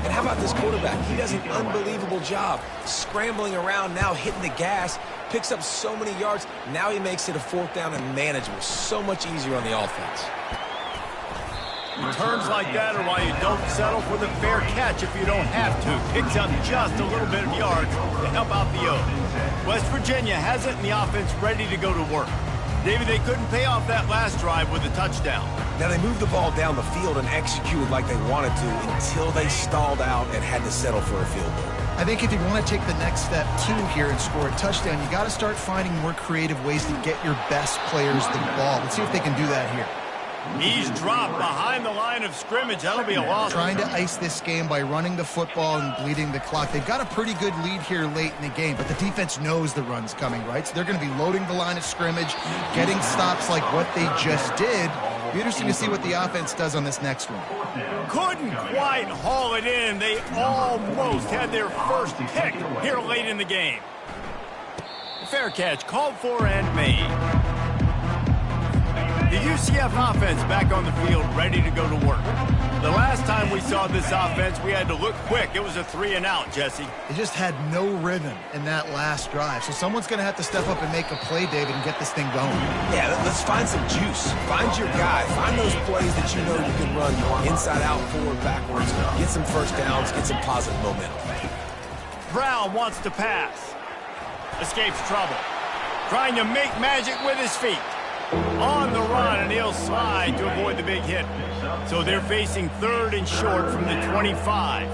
Speaker 2: And how about this quarterback? He does an unbelievable job scrambling around, now hitting the gas, picks up so many yards. Now he makes it a 4th down and manageable. So much easier on the offense.
Speaker 1: Turns like that are why you don't settle for the fair catch if you don't have to. Picks up just a little bit of yards to help out the O. West Virginia has it in the offense ready to go to work. David, they couldn't pay off that last drive with a touchdown.
Speaker 2: Now they moved the ball down the field and executed like they wanted to until they stalled out and had to settle for a field goal.
Speaker 3: I think if you want to take the next step, too, here and score a touchdown, you got to start finding more creative ways to get your best players the ball. Let's see if they can do that here.
Speaker 1: He's dropped behind the line of scrimmage. That'll be a loss.
Speaker 3: Trying to ice this game by running the football and bleeding the clock. They've got a pretty good lead here late in the game, but the defense knows the run's coming, right? So they're going to be loading the line of scrimmage, getting stops like what they just did. Be interesting to see what the offense does on this next one.
Speaker 1: Couldn't quite haul it in. They almost had their first pick here late in the game. Fair catch called for and made. The UCF offense back on the field, ready to go to work. The last time we saw this offense, we had to look quick. It was a 3-and-out, Jesse.
Speaker 3: They just had no rhythm in that last drive. So someone's going to have to step up and make a play, David, and get this thing going.
Speaker 2: Yeah, let's find some juice. Find your guy. Find those plays that you know you can run inside out, forward, backwards. Get some first downs. Get some positive momentum.
Speaker 1: Brown wants to pass. Escapes trouble. Trying to make magic with his feet. On the run, and he'll slide to avoid the big hit. So they're facing 3rd and short from the 25.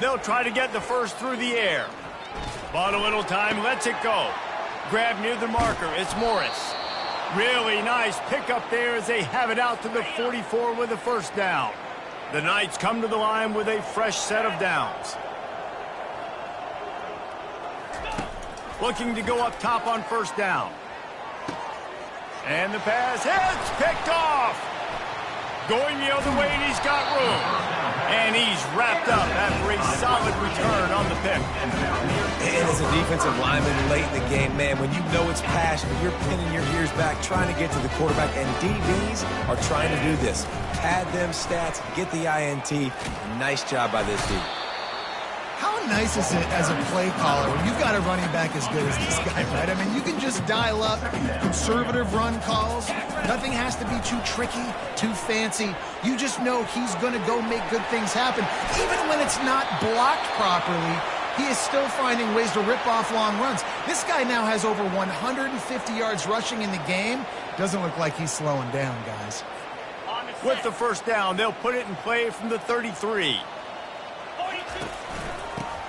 Speaker 1: They'll try to get the first through the air. Bought a little time, lets it go. Grab near the marker, it's Morris. Really nice pickup there as they have it out to the 44 with a first down. The Knights come to the line with a fresh set of downs. Looking to go up top on first down. And the pass hits, picked off. Going the other way, and he's got room. And he's wrapped up after a solid return on the pick.
Speaker 2: And as a defensive lineman late in the game, man, when you know it's passion, you're pinning your ears back, trying to get to the quarterback, and DBs are trying to do this. Pad them stats, get the INT. Nice job by this D.
Speaker 3: How nice is it as a play caller when you've got a running back as good as this guy, right? I mean, you can just dial up conservative run calls. Nothing has to be too tricky, too fancy. You just know he's going to go make good things happen. Even when it's not blocked properly, he is still finding ways to rip off long runs. This guy now has over 150 yards rushing in the game. Doesn't look like he's slowing down, guys.
Speaker 1: With the first down, they'll put it in play from the 33.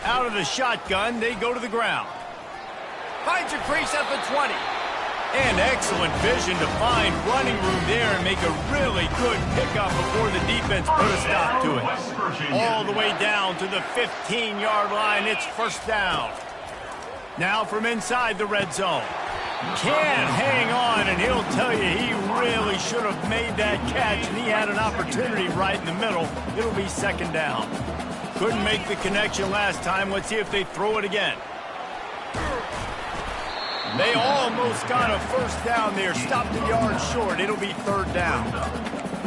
Speaker 1: Out of the shotgun, they go to the ground. Finds a crease at the 20. And excellent vision to find running room there and make a really good pickup before the defense put a stop to it. All the way down to the 15-yard line. It's first down. Now from inside the red zone. Can't hang on, and he'll tell you he really should have made that catch, and he had an opportunity right in the middle. It'll be second down. Couldn't make the connection last time. Let's see if they throw it again. They almost got a first down there. Stopped a yard short. It'll be third down.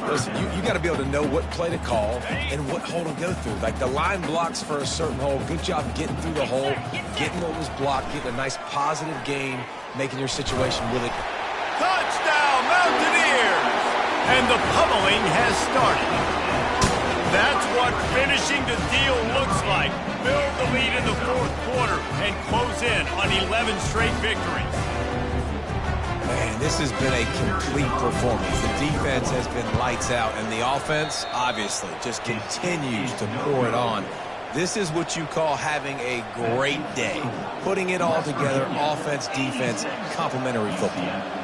Speaker 2: Listen, you got to be able to know what play to call and what hole to go through. Like the line blocks for a certain hole. Good job getting through the hole, getting what was blocked, getting a nice positive gain, making your situation really good.
Speaker 1: Touchdown, Mountaineers! And the pummeling has started. That's what finishing the deal looks like. Build the lead in the fourth quarter and close in on 11 straight victories.
Speaker 2: Man, this has been a complete performance. The defense has been lights out, and the offense, obviously, just continues to pour it on. This is what you call having a great day. Putting it all together, offense, defense, complementary football.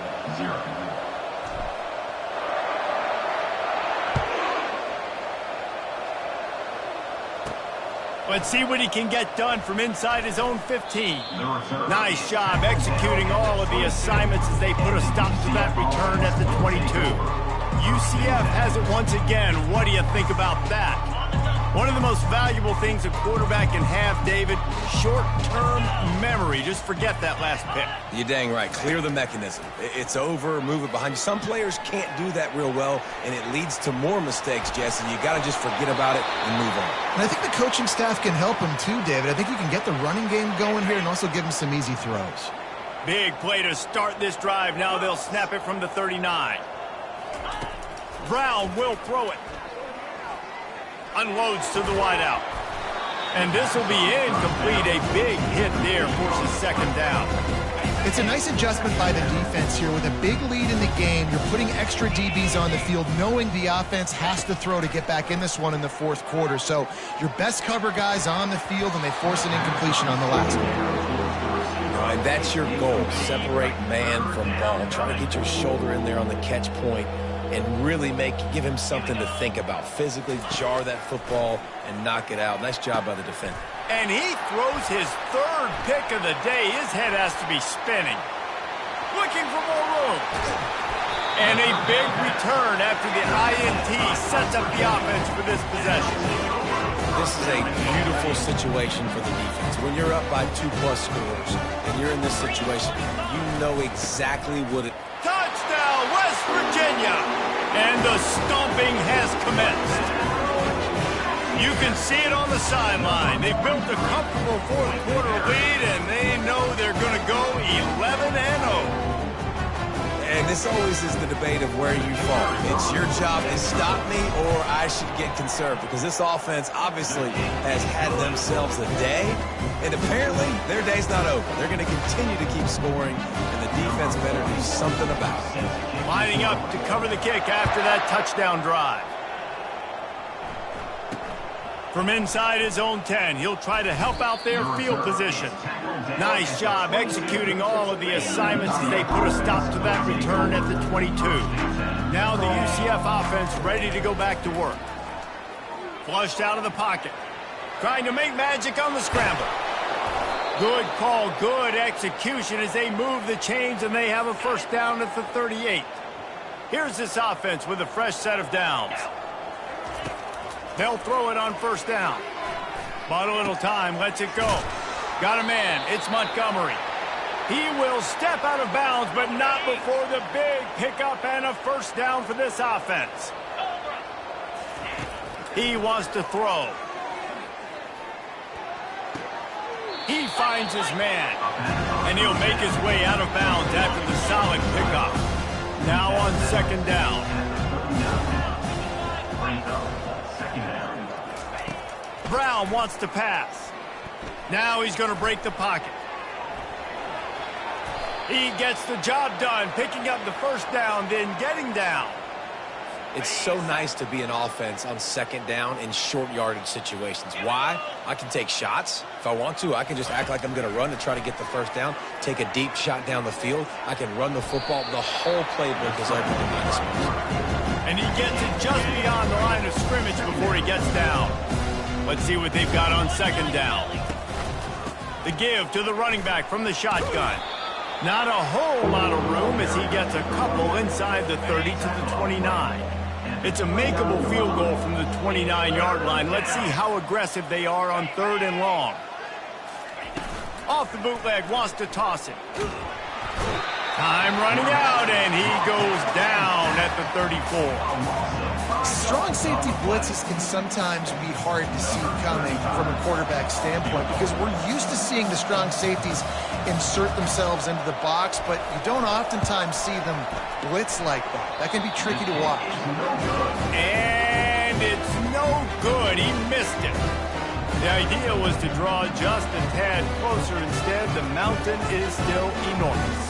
Speaker 1: Let's see what he can get done from inside his own 15. Nice job executing all of the assignments as they put a stop to that return at the 22. UCF has it once again. What do you think about that? One of the most valuable things a quarterback can have, David, short-term memory. Just forget that last pick.
Speaker 2: You're dang right. Clear the mechanism. It's over, move it behind you. Some players can't do that real well, and it leads to more mistakes, Jesse. You got to just forget about it and move on.
Speaker 3: And I think the coaching staff can help him too, David. I think you can get the running game going here and also give him some easy throws.
Speaker 1: Big play to start this drive. Now they'll snap it from the 39. Brown will throw it. Unloads to the wideout. And this will be incomplete. A big hit there, forces second down.
Speaker 3: It's a nice adjustment by the defense here. With a big lead in the game, you're putting extra DBs on the field, knowing the offense has to throw to get back in this one in the fourth quarter. So your best cover guys on the field, and they force an incompletion on the last one.
Speaker 2: And that's your goal. Separate man from ball. Try to get your shoulder in there on the catch point and really give him something to think about. Physically jar that football and knock it out. Nice job by the defender.
Speaker 1: And he throws his third pick of the day. His head has to be spinning. Looking for more room. And a big return after the INT sets up the offense for this possession.
Speaker 2: This is a beautiful situation for the defense. When you're up by 2+ scores and you're in this situation, you know exactly what it...
Speaker 1: Touchdown, West Virginia! And the stomping has commenced. You can see it on the sideline. They built a comfortable fourth quarter lead, and they know they're going to go 11-0.
Speaker 2: And this always is the debate of where you fall. It's your job to stop me, or I should get conserved, because this offense obviously has had themselves a day, and apparently their day's not over. They're going to continue to keep scoring, and the defense better do something about it.
Speaker 1: Lining up to cover the kick after that touchdown drive. From inside his own 10, he'll try to help out their field position. Nice job executing all of the assignments as they put a stop to that return at the 22. Now the UCF offense ready to go back to work. Flushed out of the pocket. Trying to make magic on the scramble. Good call, good execution as they move the chains, and they have a first down at the 38. Here's this offense with a fresh set of downs. They'll throw it on first down. But a little time, lets it go. Got a man, it's Montgomery. He will step out of bounds, but not before the big pickup and a first down for this offense. He wants to throw. He finds his man, and he'll make his way out of bounds after the solid pickup. Now on second down. Brown wants to pass. Now he's going to break the pocket. He gets the job done, picking up the first down, then getting down.
Speaker 2: It's so nice to be an offense on second down in short yardage situations. Why? I can take shots. If I want to, I can just act like I'm going to run to try to get the first down, take a deep shot down the field. I can run the football. The whole playbook is open in my disposal.
Speaker 1: And he gets it just beyond the line of scrimmage before he gets down. Let's see what they've got on second down. The give to the running back from the shotgun. Not a whole lot of room as he gets a couple inside the 30 to the 29. It's a makeable field goal from the 29-yard line. Let's see how aggressive they are on third and long. Off the bootleg, wants to toss it. Time running out, and he goes down at the 34.
Speaker 3: Strong safety blitzes can sometimes be hard to see coming from a quarterback standpoint because we're used to seeing the strong safeties insert themselves into the box, but you don't oftentimes see them blitz like that. That can be tricky to watch.
Speaker 1: And it's no good. He missed it. The idea was to draw just a tad closer. Instead, the mountain is still enormous.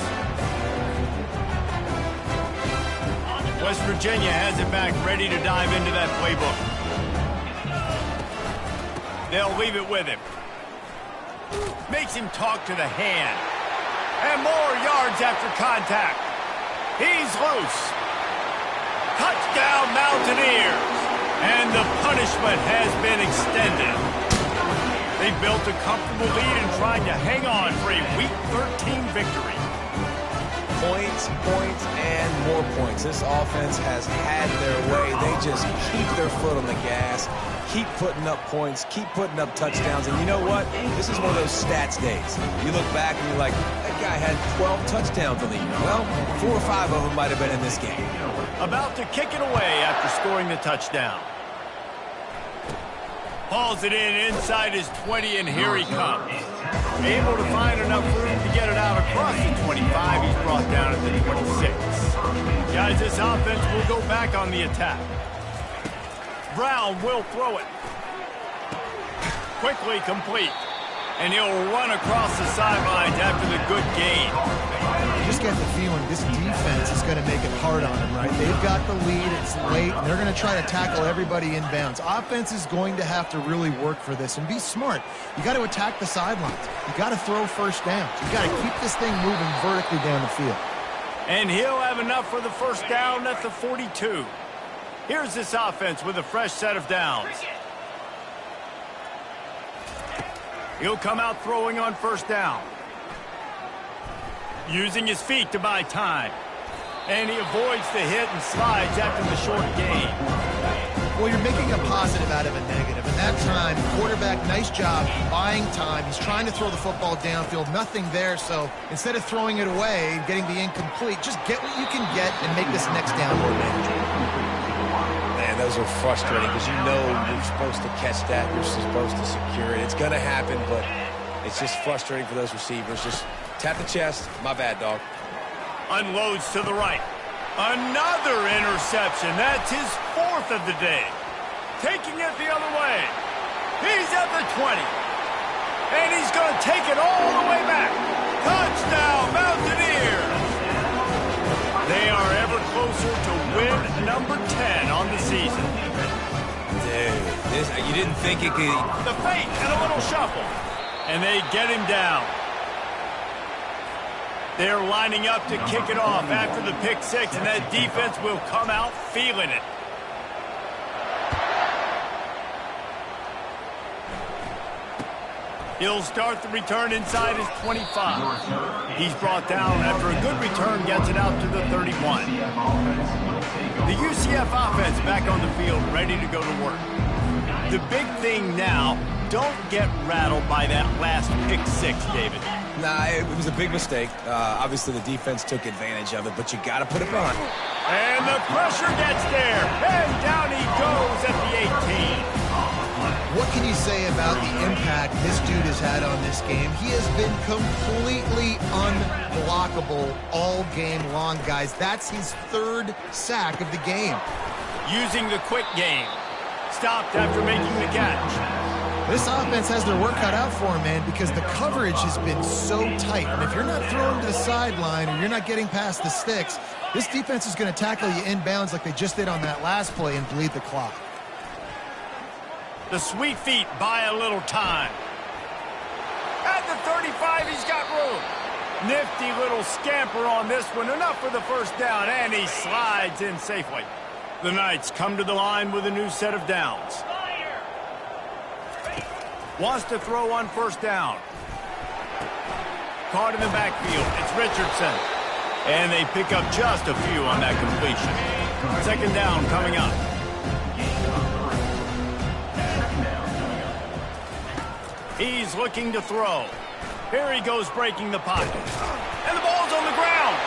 Speaker 1: West Virginia has it back, ready to dive into that playbook. They'll leave it with him. Makes him talk to the hand. And more yards after contact. He's loose. Touchdown, Mountaineers. And the punishment has been extended. They built a comfortable lead and trying to hang on for a Week 13 victory.
Speaker 2: Points, points, and more points. This offense has had their way. They just keep their foot on the gas, keep putting up points, keep putting up touchdowns. And you know what? This is one of those stats days. You look back and you're like, that guy had 12 touchdowns on the year. Well, 4 or 5 of them might have been in this game.
Speaker 1: About to kick it away after scoring the touchdown. Hauls it in inside his 20, and here he comes. Able to find enough room to get it out across the 25. He's brought down at the 26. Guys, this offense will go back on the attack. Brown will throw it. Quickly complete. And he'll run across the sidelines after the good gain.
Speaker 3: You just get the feeling this defense is going to make it hard on him, right? They've got the lead, it's late, and they're going to try to tackle everybody inbounds. Offense is going to have to really work for this and be smart. You got to attack the sidelines. You got to throw first downs. You got to keep this thing moving vertically down the field.
Speaker 1: And he'll have enough for the first down at the 42. Here's this offense with a fresh set of downs. He'll come out throwing on first down. Using his feet to buy time. And he avoids the hit and slides after the short gain.
Speaker 3: Well, you're making a positive out of a negative. And that time, quarterback, nice job buying time. He's trying to throw the football downfield. Nothing there, so instead of throwing it away and getting the incomplete, just get what you can get and make this next down more manageable.
Speaker 2: Man, those are frustrating because you know you're supposed to catch that. You're supposed to secure it. It's going to happen, but it's just frustrating for those receivers. Just tap the chest. My bad, dog.
Speaker 1: Unloads to the right. Another interception. That's his 4th of the day. Taking it the other way. He's at the 20. And he's going to take it all the way back. Touchdown, Mountaineers. They are ever closer to win number 10 on the season.
Speaker 2: Dude, you didn't think it could...
Speaker 1: The fake and a little shuffle. And they get him down. They're lining up to kick it off after the pick six, and that defense will come out feeling it. He'll start the return inside his 25. He's brought down after a good return, gets it out to the 31. The UCF offense back on the field, ready to go to work. The big thing now, don't get rattled by that last pick six, David.
Speaker 2: Nah, it was a big mistake. Obviously, the defense took advantage of it, but you got to put it behind.
Speaker 1: And the pressure gets there. And down he goes at the 18.
Speaker 3: What can you say about the impact this dude has had on this game? He has been completely unblockable all game long, guys. That's his 3rd sack of the game.
Speaker 1: Using the quick game. Stopped after making the catch.
Speaker 3: This offense has their work cut out for him, man, because the coverage has been so tight. And if you're not throwing to the sideline or you're not getting past the sticks, this defense is going to tackle you inbounds like they just did on that last play and bleed the clock.
Speaker 1: The sweet feet buy a little time. At the 35, he's got room. Nifty little scamper on this one. Enough for the first down, and he slides in safely. The Knights come to the line with a new set of downs. Wants to throw on first down. Caught in the backfield. It's Richardson. And they pick up just a few on that completion. 2nd down coming up. He's looking to throw. Here he goes breaking the pocket. And the ball's on the ground.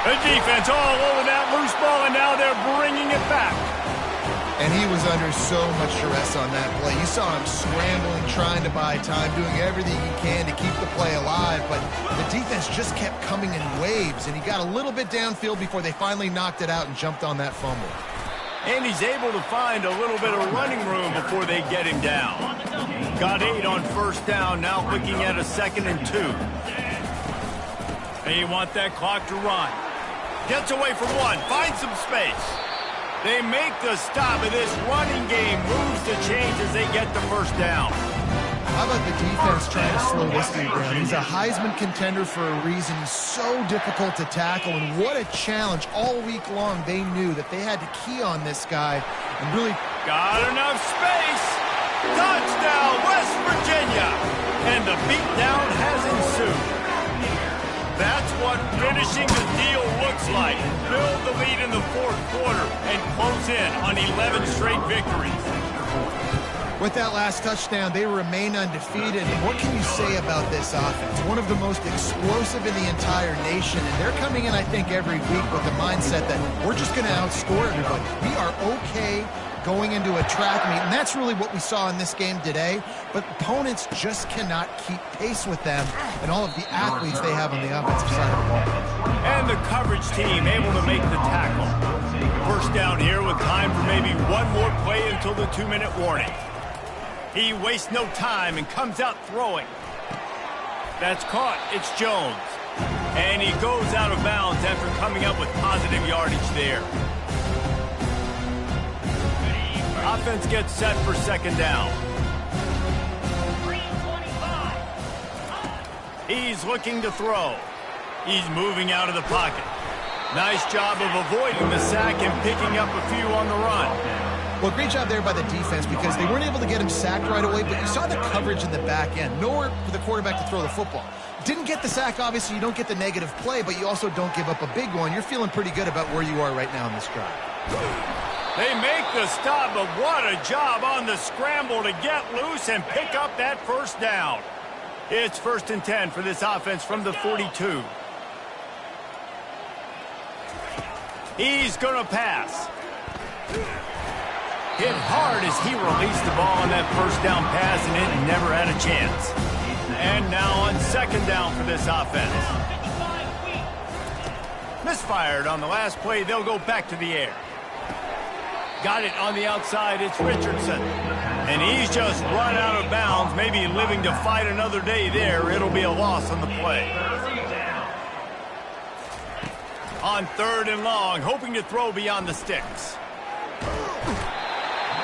Speaker 1: The defense all over that loose ball, and now they're bringing it back.
Speaker 3: And he was under so much duress on that play. You saw him scrambling, trying to buy time, doing everything he can to keep the play alive, but the defense just kept coming in waves, and he got a little bit downfield before they finally knocked it out and jumped on that fumble.
Speaker 1: And he's able to find a little bit of running room before they get him down. Got 8 on first down, now looking at a 2nd and 2. They want that clock to run. Gets away from one, finds some space. They make the stop, and this running game moves the chains as they get the first down.
Speaker 3: How about the defense trying to slow this dude down? He's a Heisman contender for a reason. He's so difficult to tackle, and what a challenge. All week long, they knew that they had to key on this guy and really...
Speaker 1: Got enough space. Touchdown, West Virginia! And the beatdown has ensued. That's what finishing the deal looks like. Build the lead in the fourth quarter and close in on 11 straight victories.
Speaker 3: With that last touchdown, they remain undefeated. And what can you say about this offense? One of the most explosive in the entire nation. And they're coming in, I think, every week with the mindset that we're just going to outscore everybody. We are okay going into a track meet, and that's really what we saw in this game today. But opponents just cannot keep pace with them and all of the athletes they have on the offensive side of the ball.
Speaker 1: And the coverage team able to make the tackle. First down here with time for maybe one more play until the 2-minute warning. He wastes no time and comes out throwing. That's caught. It's Jones. And he goes out of bounds after coming up with positive yardage there. Offense gets set for second down. He's looking to throw. He's moving out of the pocket. Nice job of avoiding the sack and picking up a few on the run.
Speaker 3: Well, great job there by the defense because they weren't able to get him sacked right away, but you saw the coverage in the back end. Nowhere for the quarterback to throw the football. Didn't get the sack, obviously. You don't get the negative play, but you also don't give up a big one. You're feeling pretty good about where you are right now in this drive.
Speaker 1: They make the stop, but what a job on the scramble to get loose and pick up that first down. It's 1st and 10 for this offense from the 42. He's going to pass. Hit hard as he released the ball on that first down pass, and it never had a chance. And now on second down for this offense. Misfired on the last play. They'll go back to the air. Got it on the outside. It's Richardson. And he's just run out of bounds, maybe living to fight another day there. It'll be a loss on the play. On 3rd and long, hoping to throw beyond the sticks.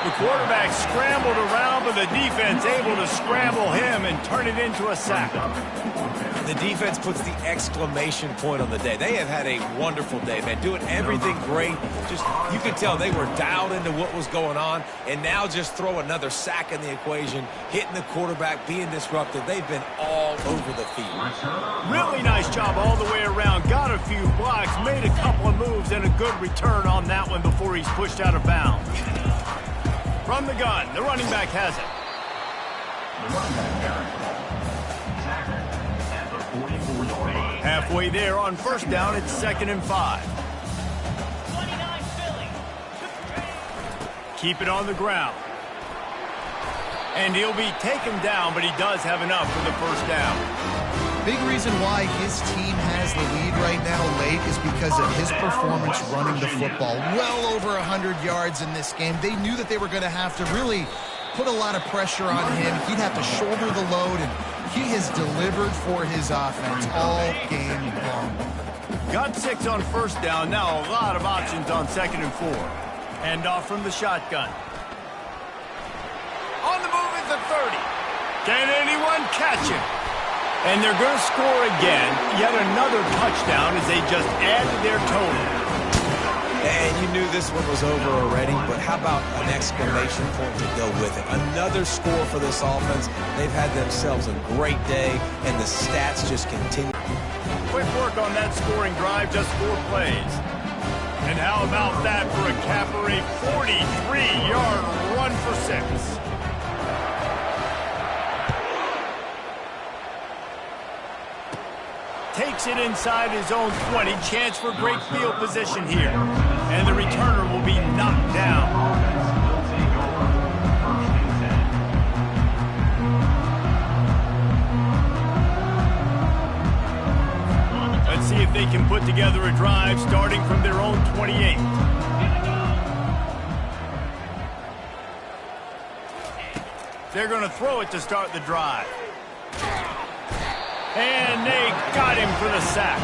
Speaker 1: The quarterback scrambled around, but the defense able to scramble him and turn it into a sack.
Speaker 2: The defense puts the exclamation point on the day. They have had a wonderful day, man. Doing everything great. Just, you could tell they were dialed into what was going on, and now just throw another sack in the equation, hitting the quarterback, being disruptive. They've been all over the field.
Speaker 1: Really nice job all the way around. Got a few blocks, made a couple of moves, and a good return on that one before he's pushed out of bounds. From the gun, the running back has it. Halfway there on first down, it's 2nd and 5. Keep it on the ground. And he'll be taken down, but he does have enough for the first down.
Speaker 3: Big reason why his team has the lead right now late is because of his performance running the football. Well over 100 yards in this game. They knew that they were going to have to really put a lot of pressure on him. He'd have to shoulder the load, and he has delivered for his offense all game long.
Speaker 1: Got 6 on first down. Now a lot of options on 2nd and 4. Hand off from the shotgun. On the move at the 30. Can anyone catch him? And they're going to score again. Yet another touchdown as they just add to their total.
Speaker 2: And you knew this one was over already, but how about an exclamation point to go with it? Another score for this offense. They've had themselves a great day, and the stats just continue.
Speaker 1: Quick work on that scoring drive, just 4 plays. And how about that for a capper, a 43-yard run for 6. Takes it inside his own 20. Chance for great field position here. And the returner will be knocked down. Let's see if they can put together a drive starting from their own 28. They're going to throw it to start the drive. And they got him for the sack.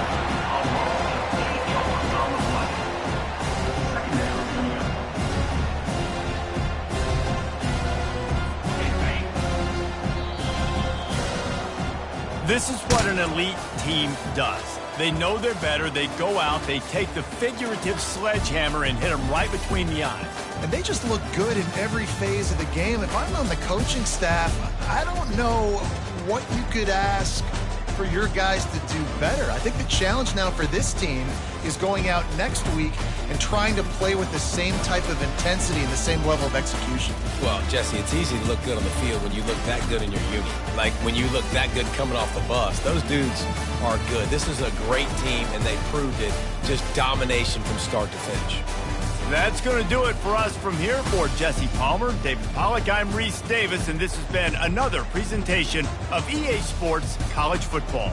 Speaker 1: This is what an elite team does. They know they're better. They go out, they take the figurative sledgehammer and hit them right between the eyes.
Speaker 3: And they just look good in every phase of the game. If I'm on the coaching staff, I don't know what you could ask for your guys to do better. I think the challenge now for this team is going out next week and trying to play with the same type of intensity and the same level of execution.
Speaker 2: Well, Jesse, it's easy to look good on the field when you look that good in your unit. Like when you look that good coming off the bus. Those dudes are good. This is a great team, and they proved it. Just domination from start to finish.
Speaker 1: That's going to do it for us from here. For Jesse Palmer, David Pollack, I'm Reese Davis, and this has been another presentation of EA Sports College Football.